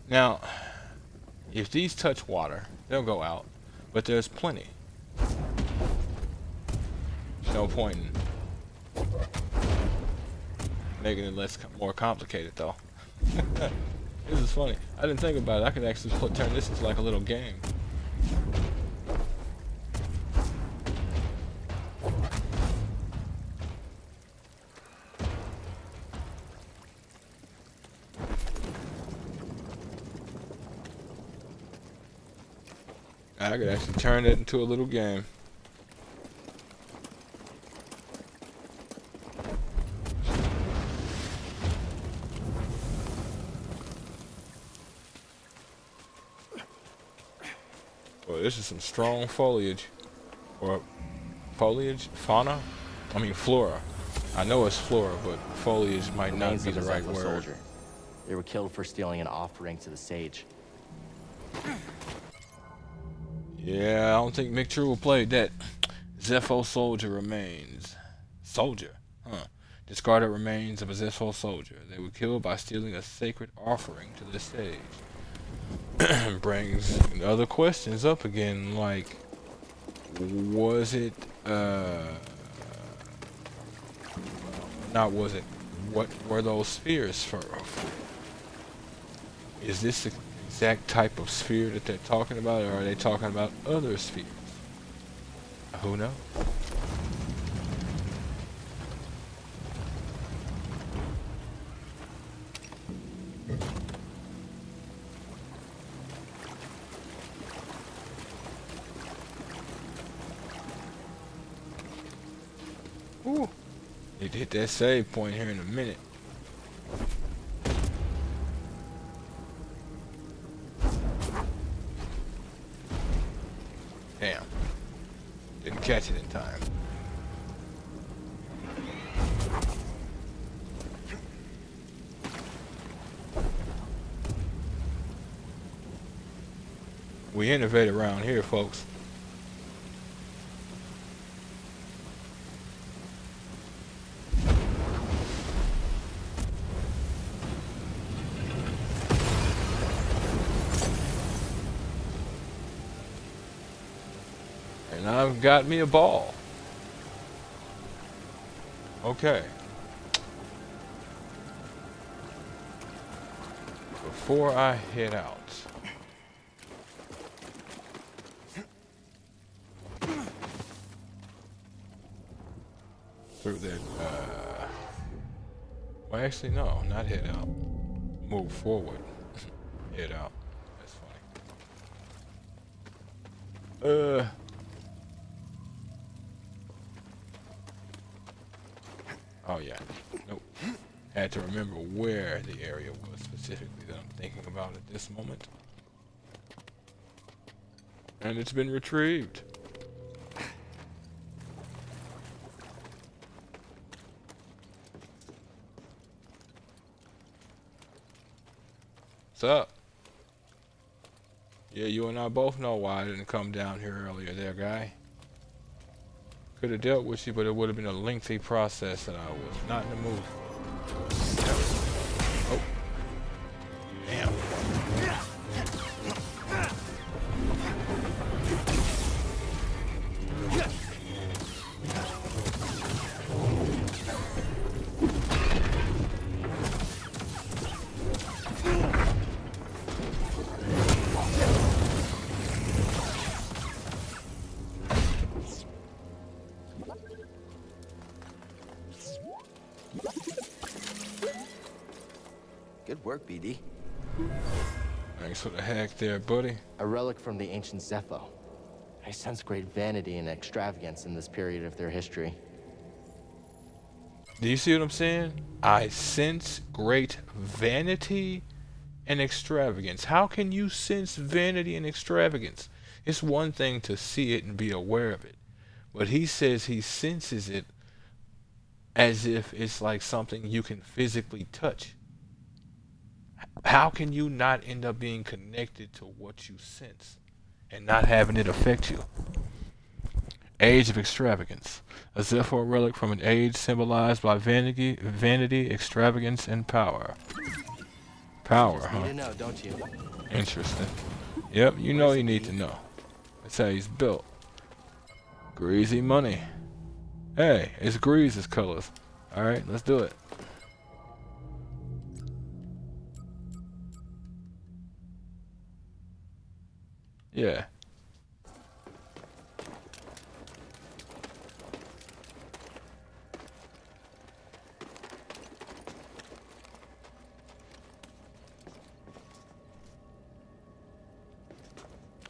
Speaker 1: Now, if these touch water, they'll go out, but there's plenty. No point in making it more complicated, though. This is funny. I didn't think about it. I could actually turn this into like a little game. I could actually turn it into a little game. Well, this is some strong foliage. Or foliage? Fauna? I mean flora. I know it's flora, but foliage might not be the right word.
Speaker 2: Soldier. They were killed for stealing an offering to the sage.
Speaker 1: Yeah, I don't think Miktrull played that. Zepho soldier remains. Soldier? Huh. Discarded remains of a Zepho soldier. They were killed by stealing a sacred offering to the sage. Brings other questions up again, like, was it, not was it, what were those spheres for? Is this the exact type of sphere that they're talking about, or are they talking about other spheres? Who knows? Ooh. Need to hit that save point here in a minute. Damn. Didn't catch it in time. We innovate around here, folks. And I've got me a ball. Okay. Before I head out, through that, well, actually, no, not head out. Move forward. Head out. That's funny. Oh, yeah. Nope. Had to remember where the area was specifically that I'm thinking about at this moment. And it's been retrieved. What's up? Yeah, you and I both know why I didn't come down here earlier there, guy. Could have dealt with you, but it would have been a lengthy process and I was not in the mood for. Oh. Damn.
Speaker 2: Good work, BD.
Speaker 1: Thanks for the hack there, buddy.
Speaker 2: A relic from the ancient Zepho. I sense great vanity and extravagance in this period of their history.
Speaker 1: Do you see what I'm saying? I sense great vanity and extravagance. How can you sense vanity and extravagance? It's one thing to see it and be aware of it. But he says he senses it as if it's like something you can physically touch. How can you not end up being connected to what you sense and not having it affect you? Age of Extravagance. A Zephyr relic from an age symbolized by vanity, extravagance, and power. Power,
Speaker 2: Just
Speaker 1: huh?
Speaker 2: need to know, don't you?
Speaker 1: Interesting. Yep, you know you need to know. That's how he's built. Greasy money. Hey, it's Grease's colors. Alright, let's do it. Yeah.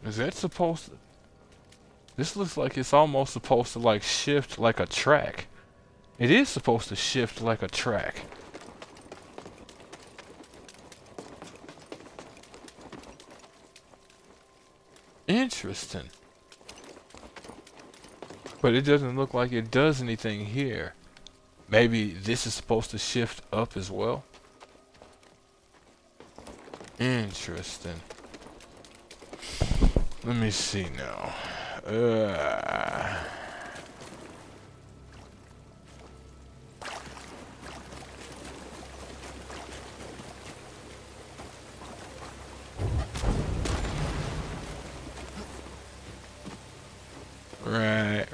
Speaker 1: Is that supposed to... This looks like it's almost supposed to like shift like a track. It is supposed to shift like a track. Interesting. But it doesn't look like it does anything here. Maybe this is supposed to shift up as well. Interesting. Let me see now.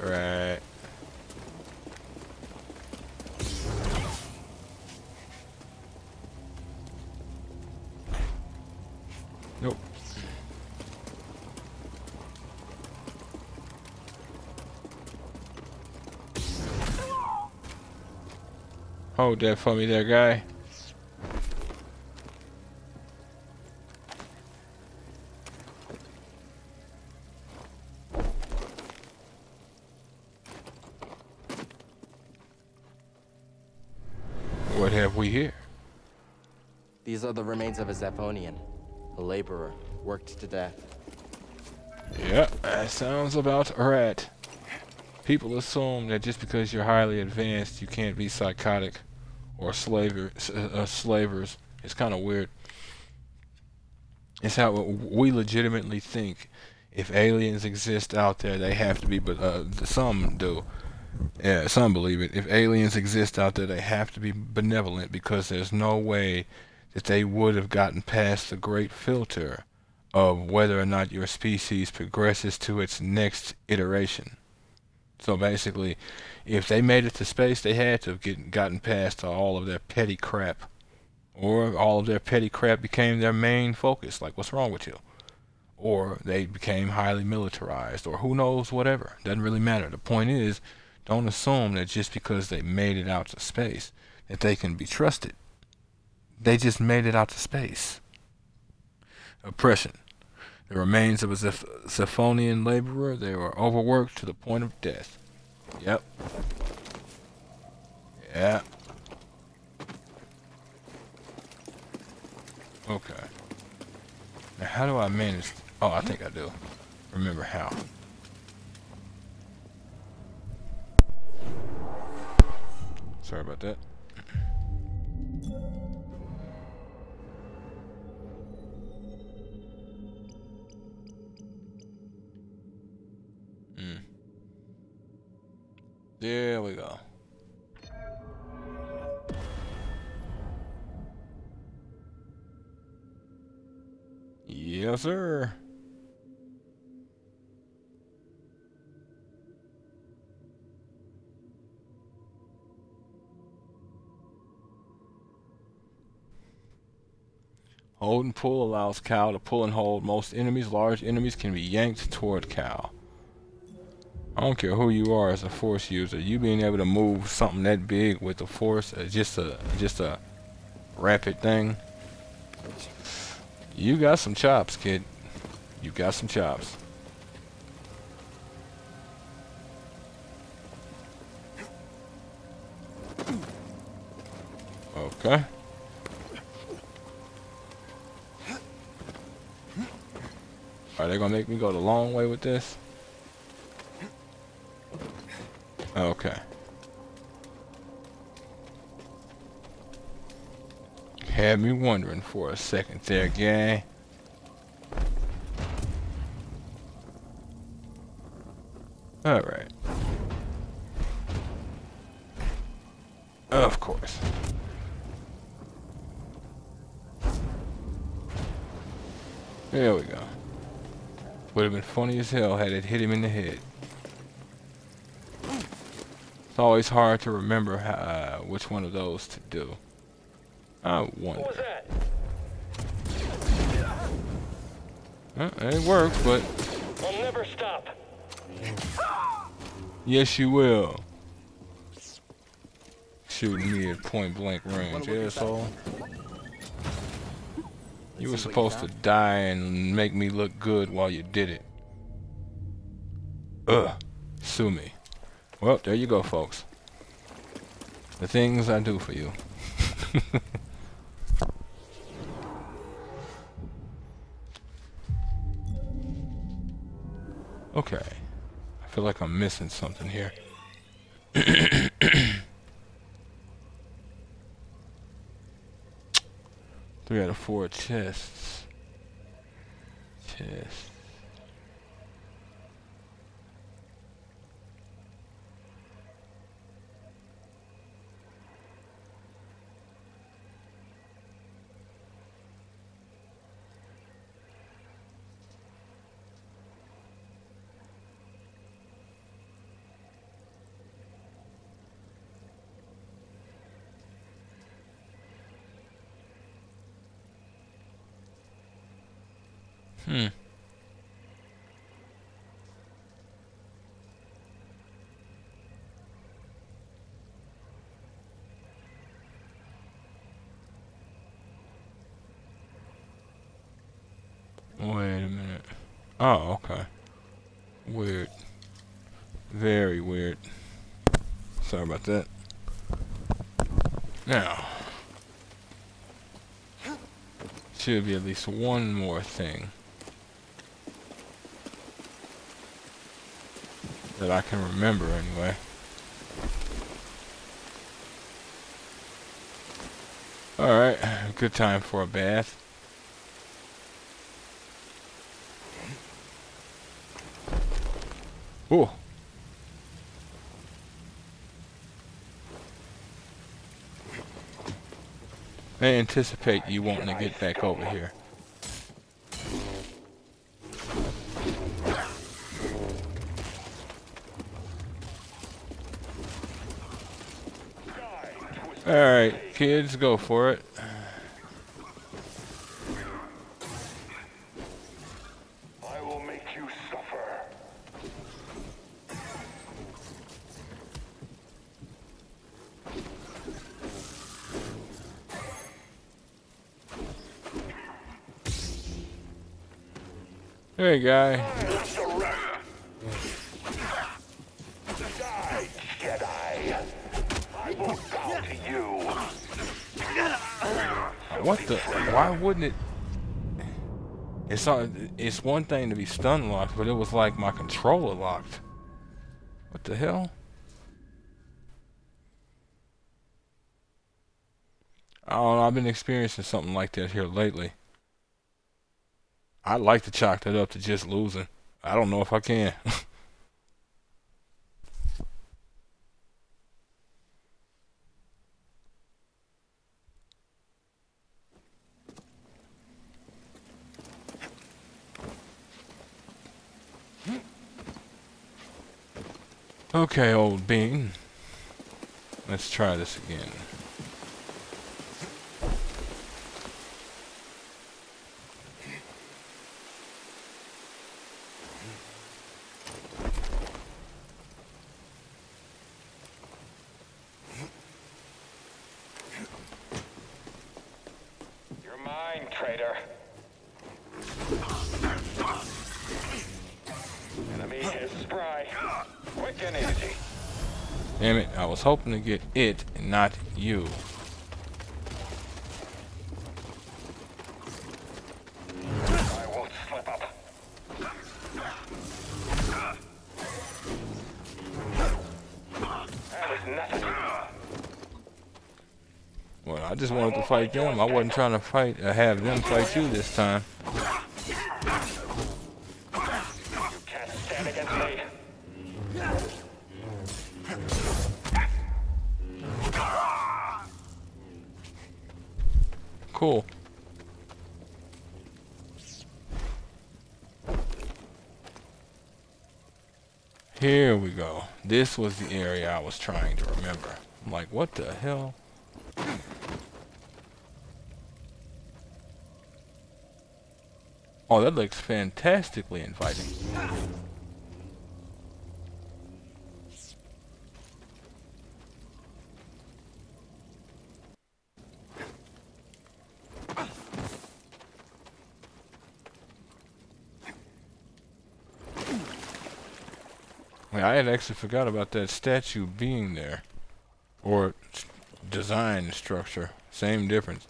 Speaker 1: Right. Nope. Hold that for me there, guy. What have we here?
Speaker 2: These are the remains of a Zephonian, a laborer, worked to death.
Speaker 1: Yep, that sounds about right. People assume that just because you're highly advanced, you can't be psychotic or slavers. It's kind of weird. It's how we legitimately think if aliens exist out there, they have to be, but some do. Yeah, some believe it. If aliens exist out there, they have to be benevolent because there's no way that they would have gotten past the great filter of whether or not your species progresses to its next iteration. So basically, if they made it to space, they had to have gotten past all of their petty crap. Or all of their petty crap became their main focus, like what's wrong with you? Or they became highly militarized, or who knows, whatever. Doesn't really matter. The point is, don't assume that just because they made it out to space, that they can be trusted. They just made it out to space. Oppression. The remains of a Zephonian laborer, they were overworked to the point of death. Yep. Yeah. Okay. Now how do I manage... Oh, I think I do. Remember how. Sorry about that. There we go. Yes, sir. Hold and pull allows Cal to pull and hold most enemies. Large enemies can be yanked toward Cal. I don't care who you are as a force user. You being able to move something that big with the force, just a rapid thing. You got some chops, kid. You got some chops. Okay. Are they gonna make me go the long way with this? Okay. Had me wondering for a second there, gang. Alright. Of course. There we go. Would have been funny as hell had it hit him in the head. It's always hard to remember how, which one of those to do. I wonder.
Speaker 5: What was that?
Speaker 1: It works, but
Speaker 5: I'll never stop.
Speaker 1: yes, you will. Shooting me at point blank range, asshole. You were supposed to die and make me look good while you did it. Ugh. Sue me. Well, there you go, folks. The things I do for you. Okay. I feel like I'm missing something here. 3 out of 4 chests. Chests. Wait a minute. Oh, okay. Weird. Very weird. Sorry about that. Now, should be at least one more thing that I can remember anyway. Alright, good time for a bath. Ooh. I anticipate you wanting to get back over here. Alright, kids, go for it.
Speaker 5: I will make you suffer.
Speaker 1: Hey, guy.
Speaker 5: Die, Jedi. I will bow to you.
Speaker 1: What the? Why wouldn't it? It's one thing to be stun locked, but it was like my controller locked. What the hell? I don't know. I've been experiencing something like that here lately. I'd like to chalk that up to just losing. I don't know if I can. Okay, old bean. Let's try this again.
Speaker 5: You're mine, traitor. Enemy is spry. Quick and easy.
Speaker 1: Damn it, I was hoping to get it and not you.
Speaker 5: I won't slip up. That was nothing.
Speaker 1: Well, I just wanted to fight them. I wasn't trying to fight or have them fight you this time.
Speaker 5: You can't stand against me.
Speaker 1: Cool. Here we go. This was the area I was trying to remember. I'm like, what the hell? Oh, that looks fantastically inviting. I had actually forgot about that statue being there. Or design structure. Same difference.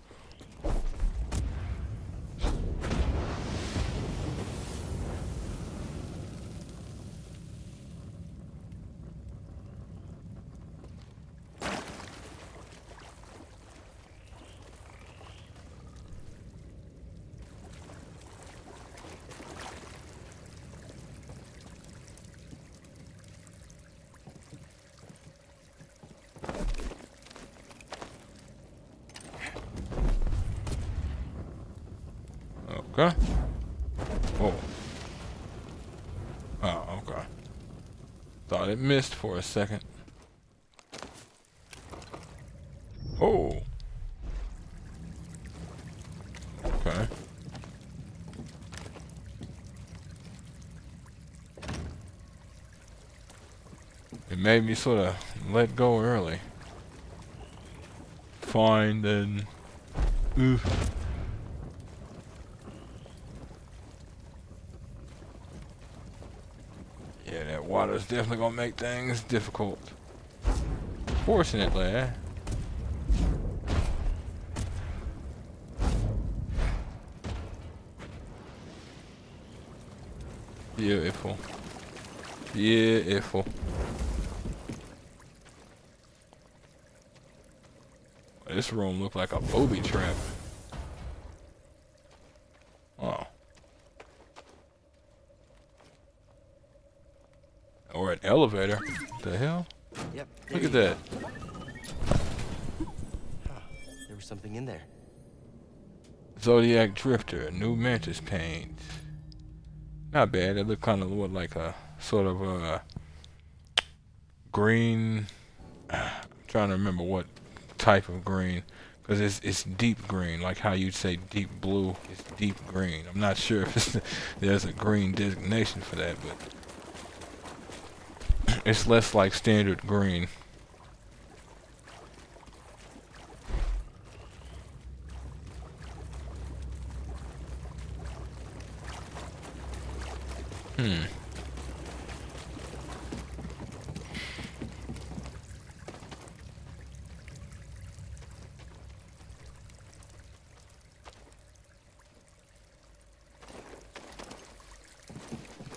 Speaker 1: Okay. Oh. Oh, okay. Thought it missed for a second. Oh. Okay. It made me sort of let go early. Fine then. Oof. Yeah, that water's definitely gonna make things difficult. Fortunately, eh? Beautiful. Beautiful. This room looked like a booby trap. Oh. Or an elevator. What the hell?
Speaker 2: Yep.
Speaker 1: Look at that.
Speaker 2: There was something in there.
Speaker 1: Zodiac Drifter, new mantis paint. Not bad. It looked kind of like a sort of a green. I'm trying to remember what type of green, because it's deep green, like how you'd say deep blue is deep green. I'm not sure if there's a green designation for that, but it's less like standard green.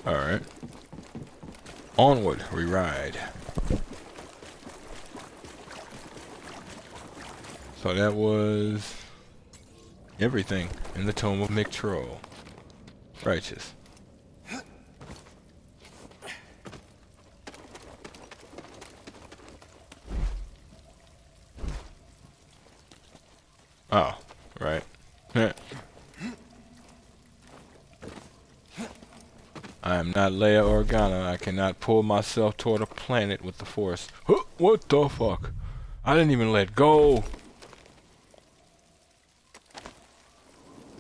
Speaker 1: Alright. Onward we ride. So that was everything in the tomb of Miktrull. Righteous. Oh, right. I am not Leia Organa. I cannot pull myself toward a planet with the Force. Huh, what the fuck? I didn't even let go.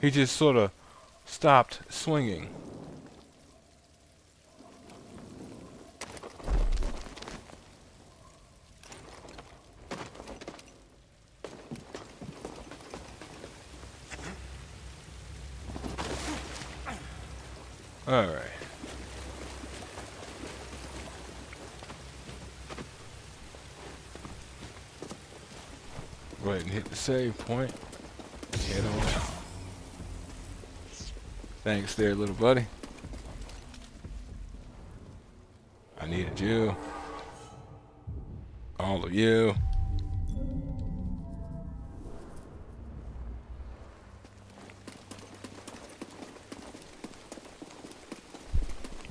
Speaker 1: He just sort of stopped swinging. All right. Go ahead and hit the save point. Head on. Thanks there, little buddy. I needed you. All of you.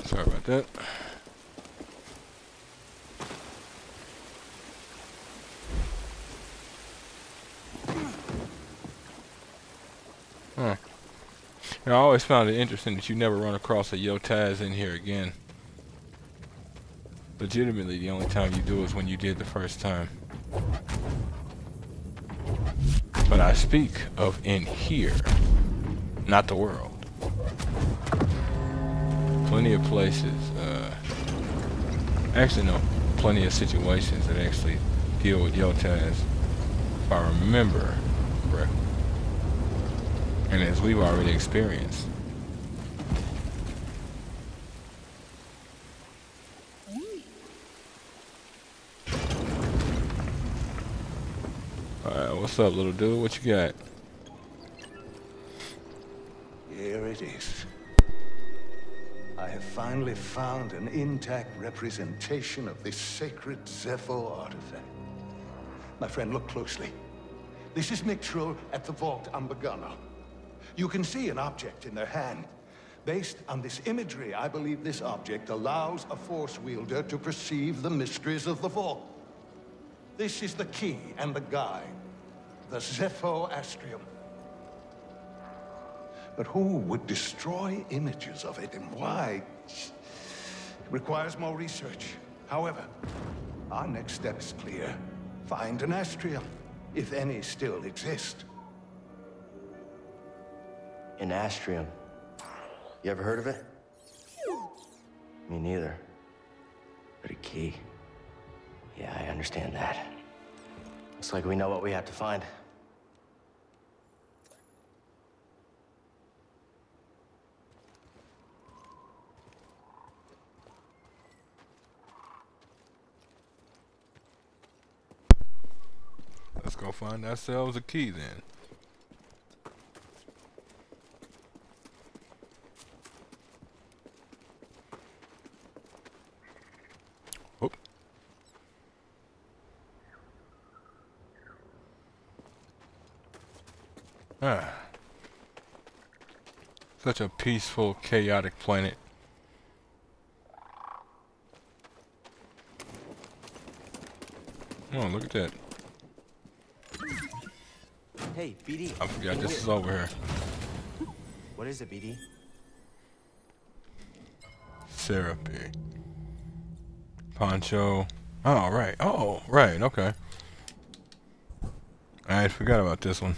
Speaker 1: Sorry about that. Huh. I always found it interesting that you never run across a Yotaz in here again. Legitimately, the only time you do is when you did the first time. But I speak of in here, not the world. Plenty of places, actually no, plenty of situations that actually deal with Yotaz, if I remember correctly. And as we've already experienced. Alright, what's up, little dude? What you got?
Speaker 7: Here it is. I have finally found an intact representation of this sacred Zepho artifact. My friend, look closely. This is Miktrull at the Vault Ambagano. You can see an object in their hand. Based on this imagery, I believe this object allows a Force wielder to perceive the mysteries of the Vault. This is the key and the guide, the Zepho Astrium. But who would destroy images of it, and why? It requires more research. However, our next step is clear. Find an Astrium, if any still exist.
Speaker 2: An Astrium. You ever heard of it? Me neither. But a key. Yeah, I understand that. Looks like we know what we have to find.
Speaker 1: Let's go find ourselves a key then. Oop. Ah. Such a peaceful, chaotic planet. Oh, look at that.
Speaker 2: Hey, BD.
Speaker 1: I forgot this is over here.
Speaker 2: What is it, BD?
Speaker 1: Therapy. Poncho. Oh, right. Oh, right. Okay. I forgot about this one.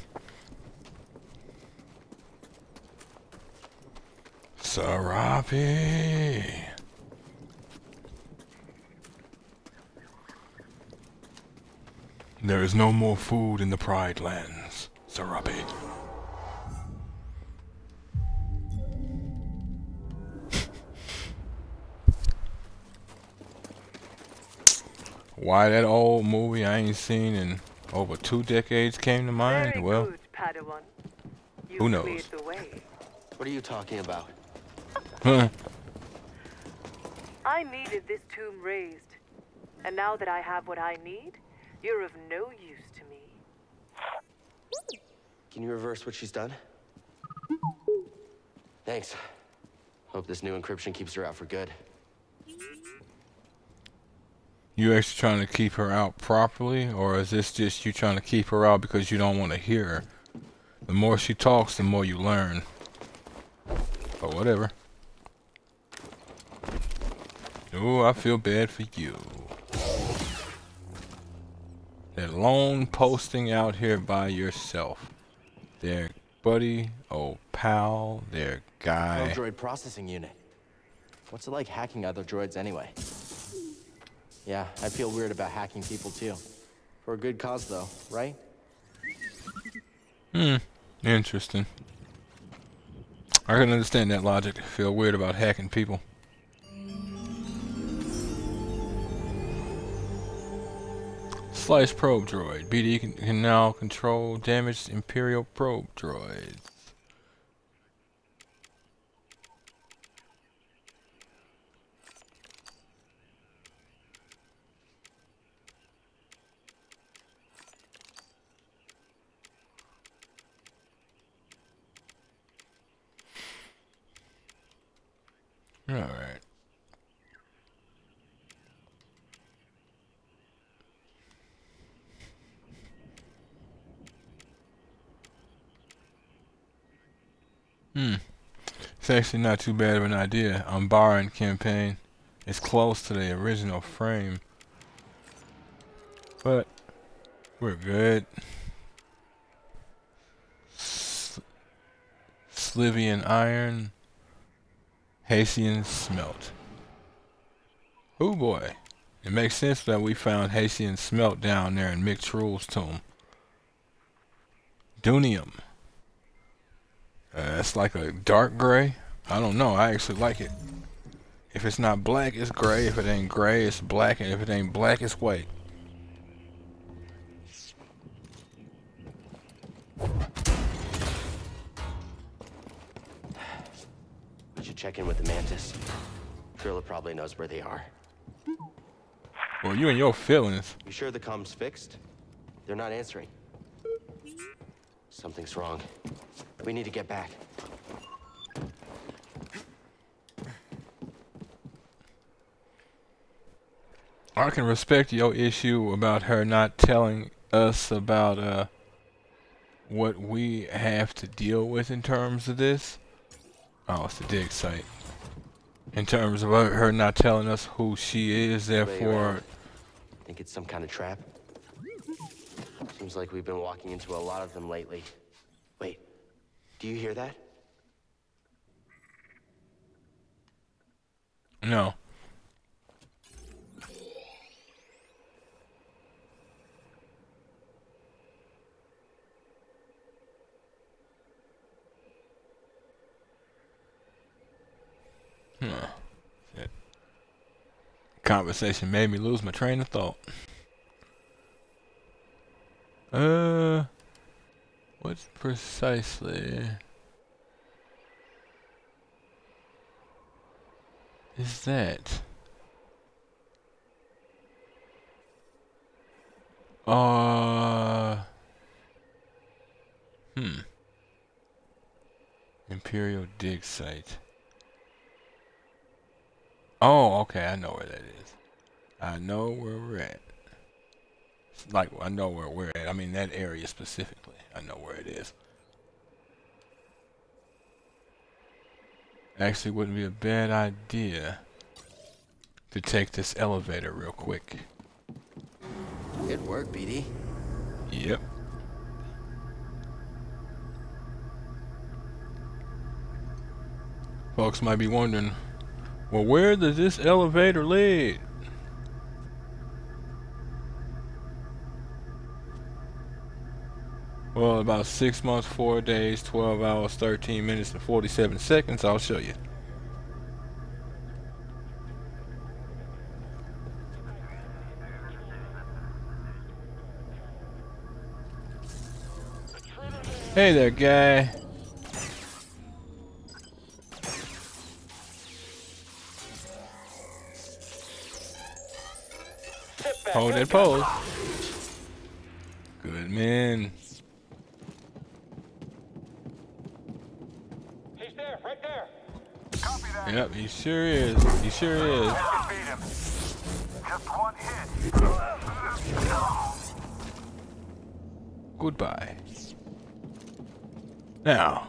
Speaker 1: Serapi. There is no more food in the Pride Lands, Serapi. Why that old movie I ain't seen in over 2 decades came to mind?
Speaker 3: Very
Speaker 1: Well,
Speaker 3: good, Padawan. You
Speaker 1: who knows?
Speaker 3: cleared the way.
Speaker 2: What are you talking about?
Speaker 1: Huh.
Speaker 3: I needed this tomb raised. And now that I have what I need, you're of no use to me.
Speaker 2: Can you reverse what she's done? Thanks. Hope this new encryption keeps her out for good.
Speaker 1: You actually trying to keep her out properly, or is this just you trying to keep her out because you don't want to hear her? The more she talks, the more you learn. But whatever. Ooh, I feel bad for you. That lone posting out here by yourself. Their buddy, old pal, their guy.
Speaker 2: Droid processing unit. What's it like hacking other droids anyway? Yeah, I feel weird about hacking people too. For a good cause though, right?
Speaker 1: Interesting. I can understand that logic. Feel weird about hacking people. Slice probe droid. BD can now control damaged Imperial probe droids. All right. It's actually not too bad of an idea. Umbaran campaign is close to the original frame, but we're good. Slivian iron, Haitian smelt. Oh boy, it makes sense that we found Haitian smelt down there in Miktrull's tomb. Dunium. It's like a dark gray. I don't know. I actually like it. If it's not black, it's gray. If it ain't gray, it's black. And if it ain't black, it's white.
Speaker 2: We should check in with the Mantis. Trilla probably knows where they are.
Speaker 1: Well, you and your feelings.
Speaker 2: You sure the comm's fixed? They're not answering. Something's wrong. We need to get back.
Speaker 1: I can respect your issue about her not telling us about what we have to deal with in terms of this. Oh, it's the dig site. In terms of her not telling us who she is, therefore...
Speaker 2: Think it's some kind of trap? Seems like we've been walking into a lot of them lately. Wait, do you hear that?
Speaker 1: No. That conversation made me lose my train of thought. What precisely is that? Imperial dig site. Oh, okay, I know where that is. I know where we're at. It's like, I know where we're at. I mean, that area specifically. I know where it is. Actually, wouldn't be a bad idea to take this elevator real quick.
Speaker 2: Good work, BD.
Speaker 1: Yep. Folks might be wondering, well, where does this elevator lead? Well, about 6 months, 4 days, 12 hours, 13 minutes, and 47 seconds. I'll show you. Hey there, guy. Hold that pose. Good man.
Speaker 5: He's there, right there.
Speaker 8: Copy that.
Speaker 1: Yep, he sure is. He sure is.
Speaker 8: Can beat him. Just one hit.
Speaker 1: Goodbye. Now,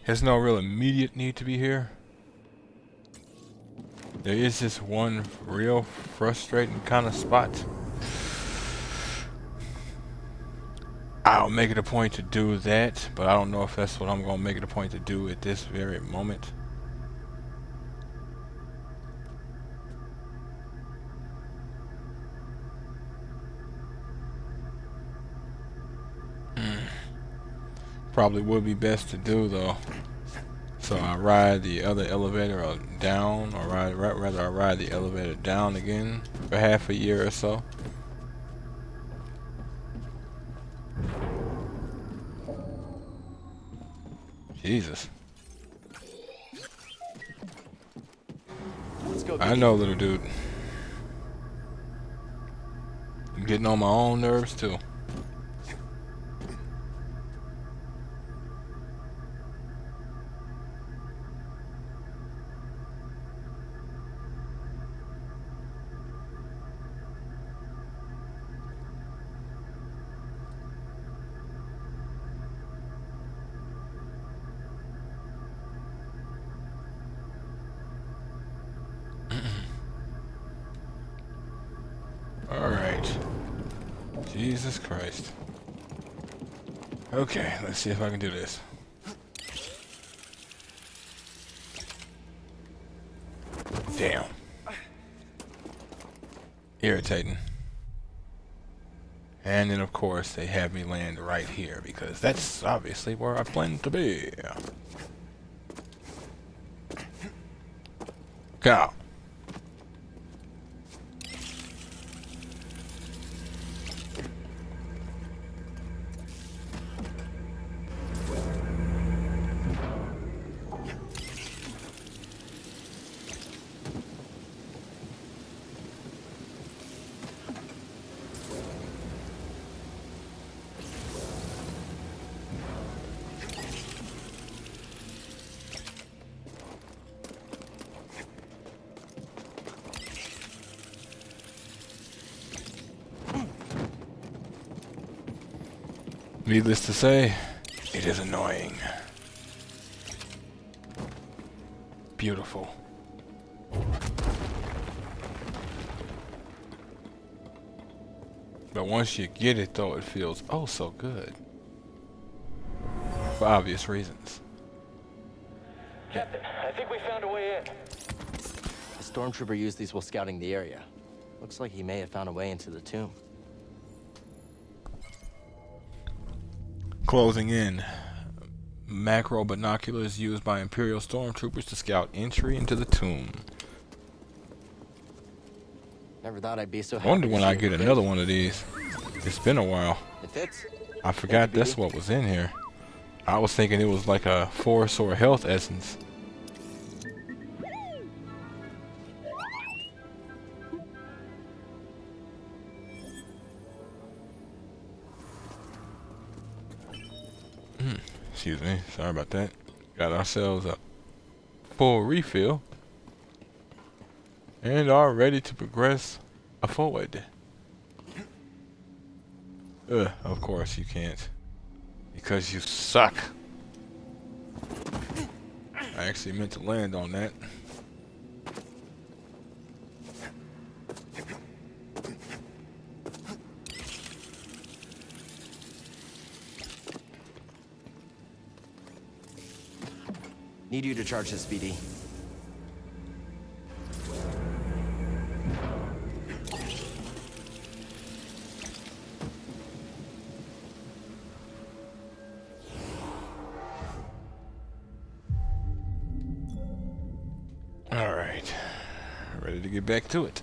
Speaker 1: there's no real immediate need to be here. There is this one real frustrating kind of spot. I'll make it a point to do that, but I don't know if that's what I'm going to make it a point to do at this very moment. Probably would be best to do though. So I ride the other elevator down, or rather I ride the elevator down again for half a year or so. Jesus.
Speaker 2: Let's go.
Speaker 1: I know, little dude. I'm getting on my own nerves too. Alright. Jesus Christ. Okay, let's see if I can do this. Damn. Irritating. And then of course they have me land right here because that's obviously where I plan to be. Go. Needless to say, it is annoying. Beautiful. But once you get it though, it feels oh so good. For obvious reasons.
Speaker 5: Captain, I think we found a way in.
Speaker 2: The stormtrooper used these while scouting the area. Looks like he may have found a way into the tomb.
Speaker 1: Closing in. Macro binoculars used by Imperial stormtroopers to scout entry into the tomb.
Speaker 2: Never thought I'd be so
Speaker 1: I
Speaker 2: happy.
Speaker 1: wonder
Speaker 2: to
Speaker 1: when
Speaker 2: see
Speaker 1: I
Speaker 2: it
Speaker 1: get
Speaker 2: fit.
Speaker 1: another one of these. It's been a while.
Speaker 2: It fits.
Speaker 1: I forgot that's what was in here. I was thinking it was like a force or a health essence. Excuse me, sorry about that. Got ourselves a full refill and are ready to progress forward. Of course you can't, because you suck. I actually meant to land on that.
Speaker 2: Need you to charge this, BD.
Speaker 1: All right, ready to get back to it.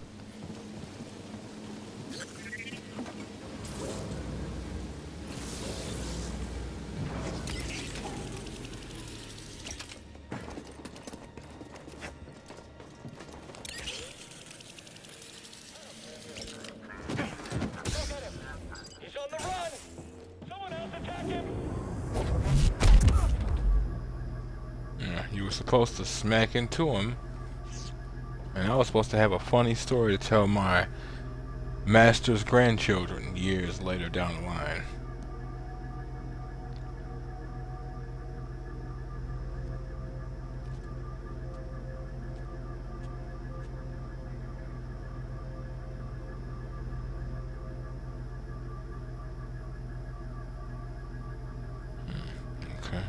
Speaker 5: He's on the run! Someone else attack him!
Speaker 1: Yeah, you were supposed to smack into him. And I was supposed to have a funny story to tell my master's grandchildren years later down the line. Okay.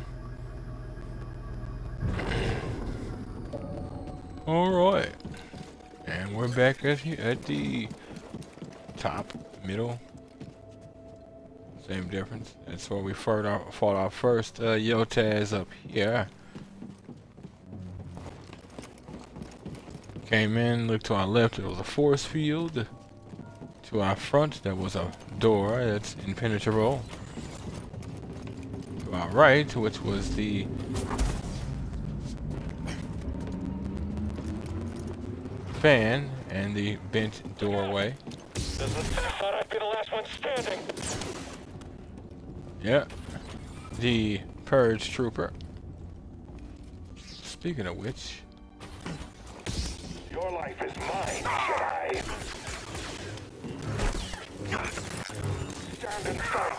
Speaker 1: All right. And we're back at the top, middle. Same difference. That's where we fought our first Yotaz up here. Came in, looked to our left, there was a force field. To our front, there was a door that's impenetrable. To our right, which was the fan and the bent doorway.
Speaker 5: I thought I'd be the last one standing.
Speaker 1: Yeah. The purge trooper. Speaking of which,
Speaker 5: Your life is mine, Jedi. Stand and fight.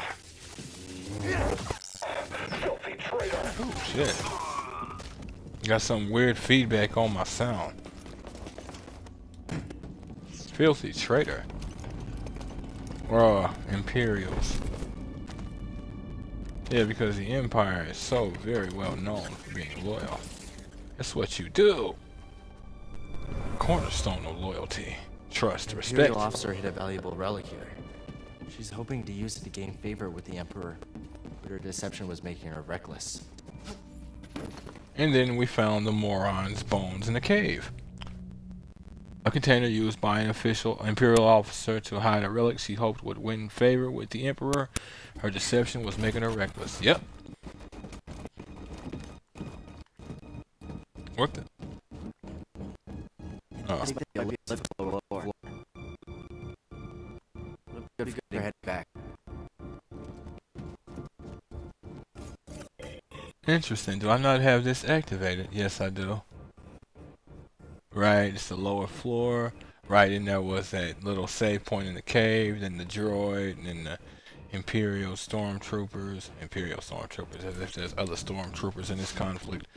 Speaker 5: Filthy traitor.
Speaker 1: oh shit. Got some weird feedback on my sound. Filthy traitor. Imperials. Yeah, because the Empire is so very well known for being loyal. That's what you do. Cornerstone of loyalty, trust, respect.
Speaker 2: Imperial officer hid a valuable relic here. She's hoping to use it to gain favor with the Emperor, but her deception was making her reckless.
Speaker 1: And then we found the moron's bones in the cave. A container used by an official Imperial officer to hide a relic she hoped would win favor with the Emperor. Her deception was making her reckless. Yep. Worked it. Oh.
Speaker 2: Head back.
Speaker 1: Interesting. Do I not have this activated? Yes, I do. Right, it's the lower floor. Right in there was that little save point in the cave, then the droid, and then the Imperial stormtroopers. Imperial stormtroopers, as if there's other stormtroopers in this conflict.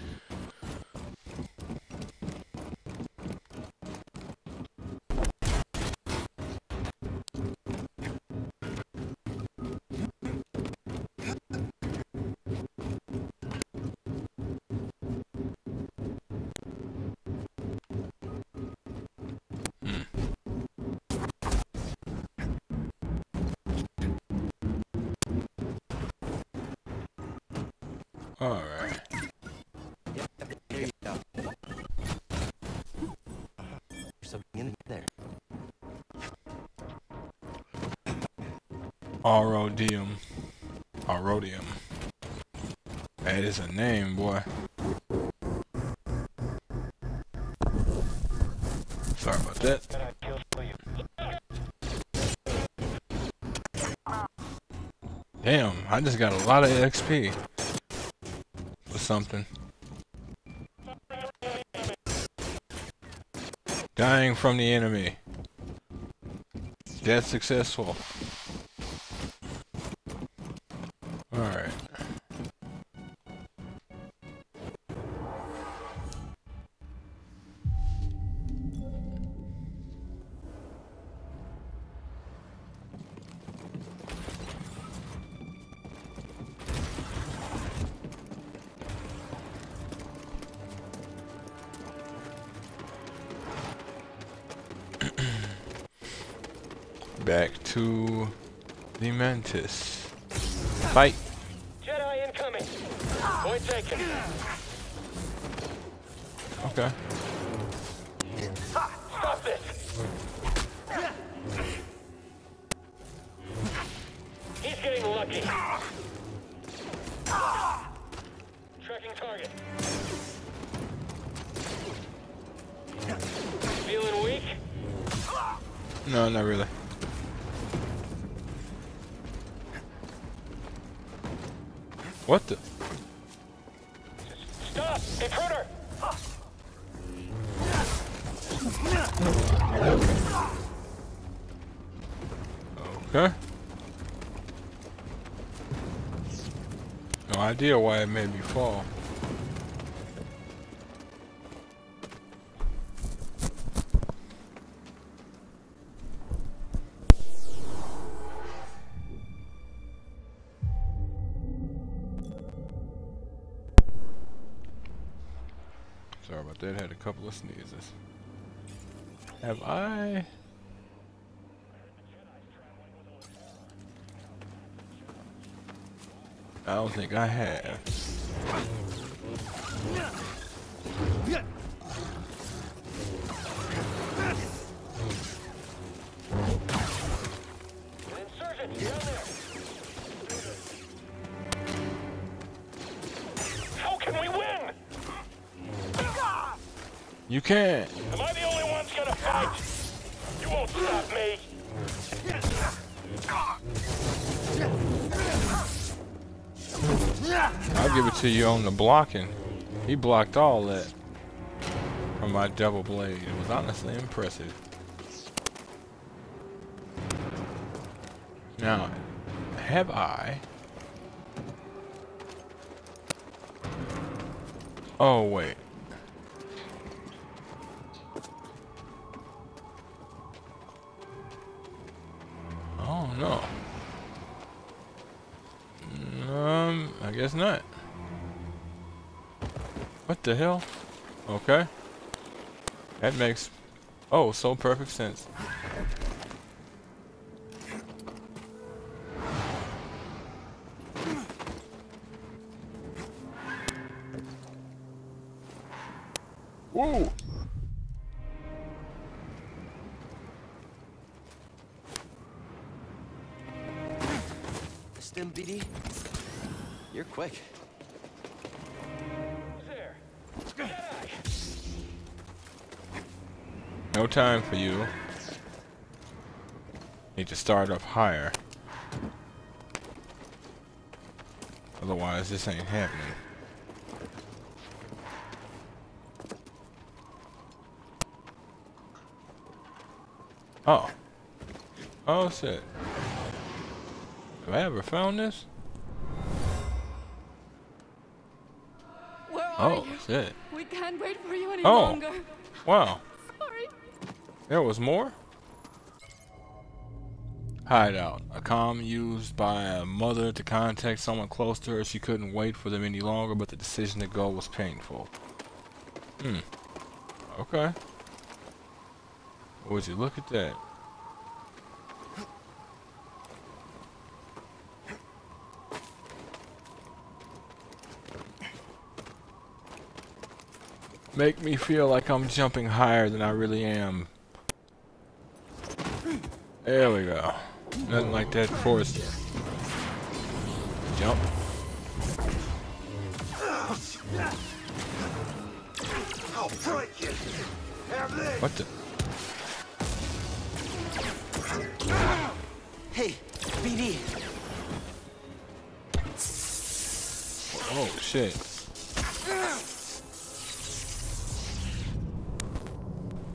Speaker 1: Alright.
Speaker 2: There you go. There's something in there.
Speaker 1: Arodium. Arodium. That is a name, boy. Sorry about that. Damn, I just got a lot of XP. For something. Dying from the enemy. Death successful. Alright. Back to the Mantis. Fight.
Speaker 5: Jedi incoming. Point taken.
Speaker 1: Okay.
Speaker 5: Stop this. He's getting lucky. Tracking target. Feeling weak?
Speaker 1: No, not really. What the?
Speaker 5: Stop! Intruder!
Speaker 1: Okay. No idea why it made me fall. Sorry about that, had a couple of sneezes. Have I? I don't think I have.
Speaker 5: An insurgent down there. How can we win?
Speaker 1: You can't.
Speaker 5: Am I the only one's gonna fight? You won't stop me.
Speaker 1: I'll give it to you on the blocking. He blocked all that from my double blade. It was honestly impressive. Now, have I? Oh, wait. Oh, no. I guess not. What the hell? Okay. That makes, oh, so perfect sense. Whoa!
Speaker 2: Stim BD? You're quick.
Speaker 5: There. Jedi.
Speaker 1: No time for you. Need to start up higher. Otherwise, this ain't happening. Oh. Oh, shit. Have I ever found this?
Speaker 9: Where are
Speaker 1: Oh,
Speaker 9: you?
Speaker 1: shit.
Speaker 9: We can't wait for you any
Speaker 1: Oh.
Speaker 9: longer.
Speaker 1: Wow.
Speaker 9: Sorry.
Speaker 1: There was more? Hideout. A comm used by a mother to contact someone close to her. She couldn't wait for them any longer, but the decision to go was painful. Okay. Would you look at that? Make me feel like I'm jumping higher than I really am. There we go. Nothing like that force. Jump.
Speaker 8: I'll break you. Have this.
Speaker 1: What the?
Speaker 2: Hey, BD.
Speaker 1: Oh shit.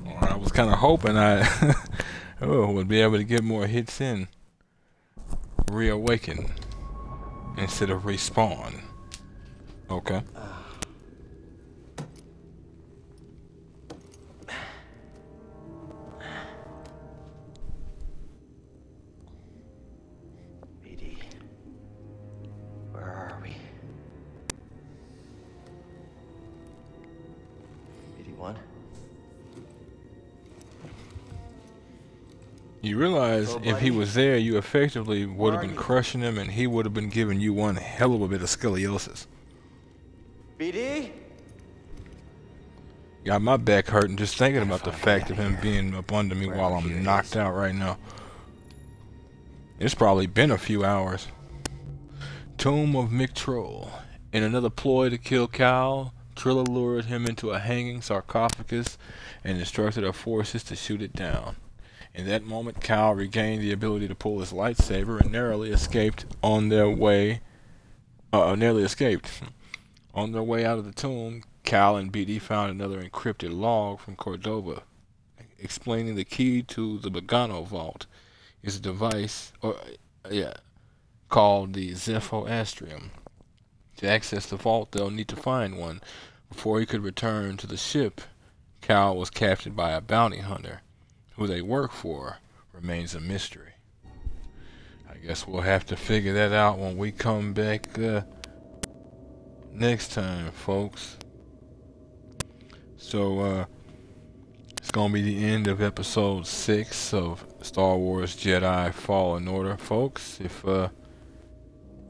Speaker 1: Well, I was kind of hoping I would be able to get more hits in. Reawaken instead of respawn. Okay.
Speaker 2: BD. Where are we? BD1?
Speaker 1: You realize if he was there, you effectively would have been crushing him, and he would have been giving you one hell of a bit of scoliosis.
Speaker 2: BD?
Speaker 1: Got my back hurting just thinking about the fact of him being up under me while I'm knocked out right now. It's probably been a few hours. Tomb of Miktrull. In another ploy to kill Cal, Trilla lured him into a hanging sarcophagus and instructed her forces to shoot it down. In that moment, Cal regained the ability to pull his lightsaber and narrowly escaped on their way. On their way out of the tomb, Cal and BD found another encrypted log from Cordova, explaining the key to the Bogano vault is a device, called the Zephoastrium. To access the vault, they'll need to find one. Before he could return to the ship, Cal was captured by a bounty hunter. Who they work for remains a mystery. I guess we'll have to figure that out when we come back next time, folks. So, it's gonna be the end of episode 6 of Star Wars Jedi Fallen Order, folks. If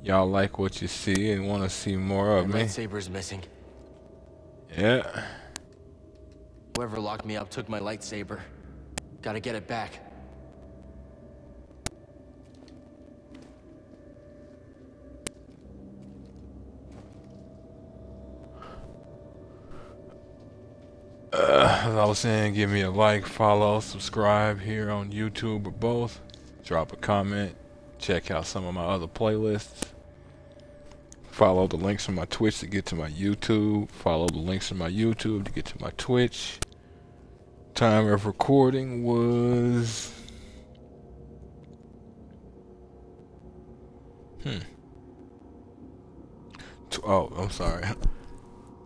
Speaker 1: y'all like what you see and want to see more of me,
Speaker 2: Lightsaber's missing.
Speaker 1: yeah.
Speaker 2: Whoever locked me up took my lightsaber. Gotta get it back.
Speaker 1: As I was saying, give me a like, follow, subscribe here on YouTube or both. Drop a comment. Check out some of my other playlists. Follow the links on my Twitch to get to my YouTube. Follow the links on my YouTube to get to my Twitch. Time of recording was I'm sorry,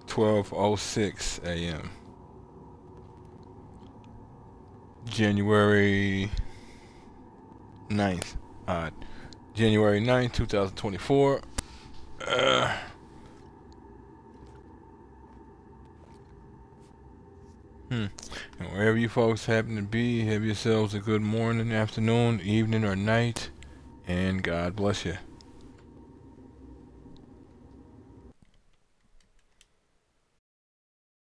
Speaker 1: 12:06 a.m. January 9th. January 9th, 2024. And wherever you folks happen to be, have yourselves a good morning, afternoon, evening, or night, and God bless you.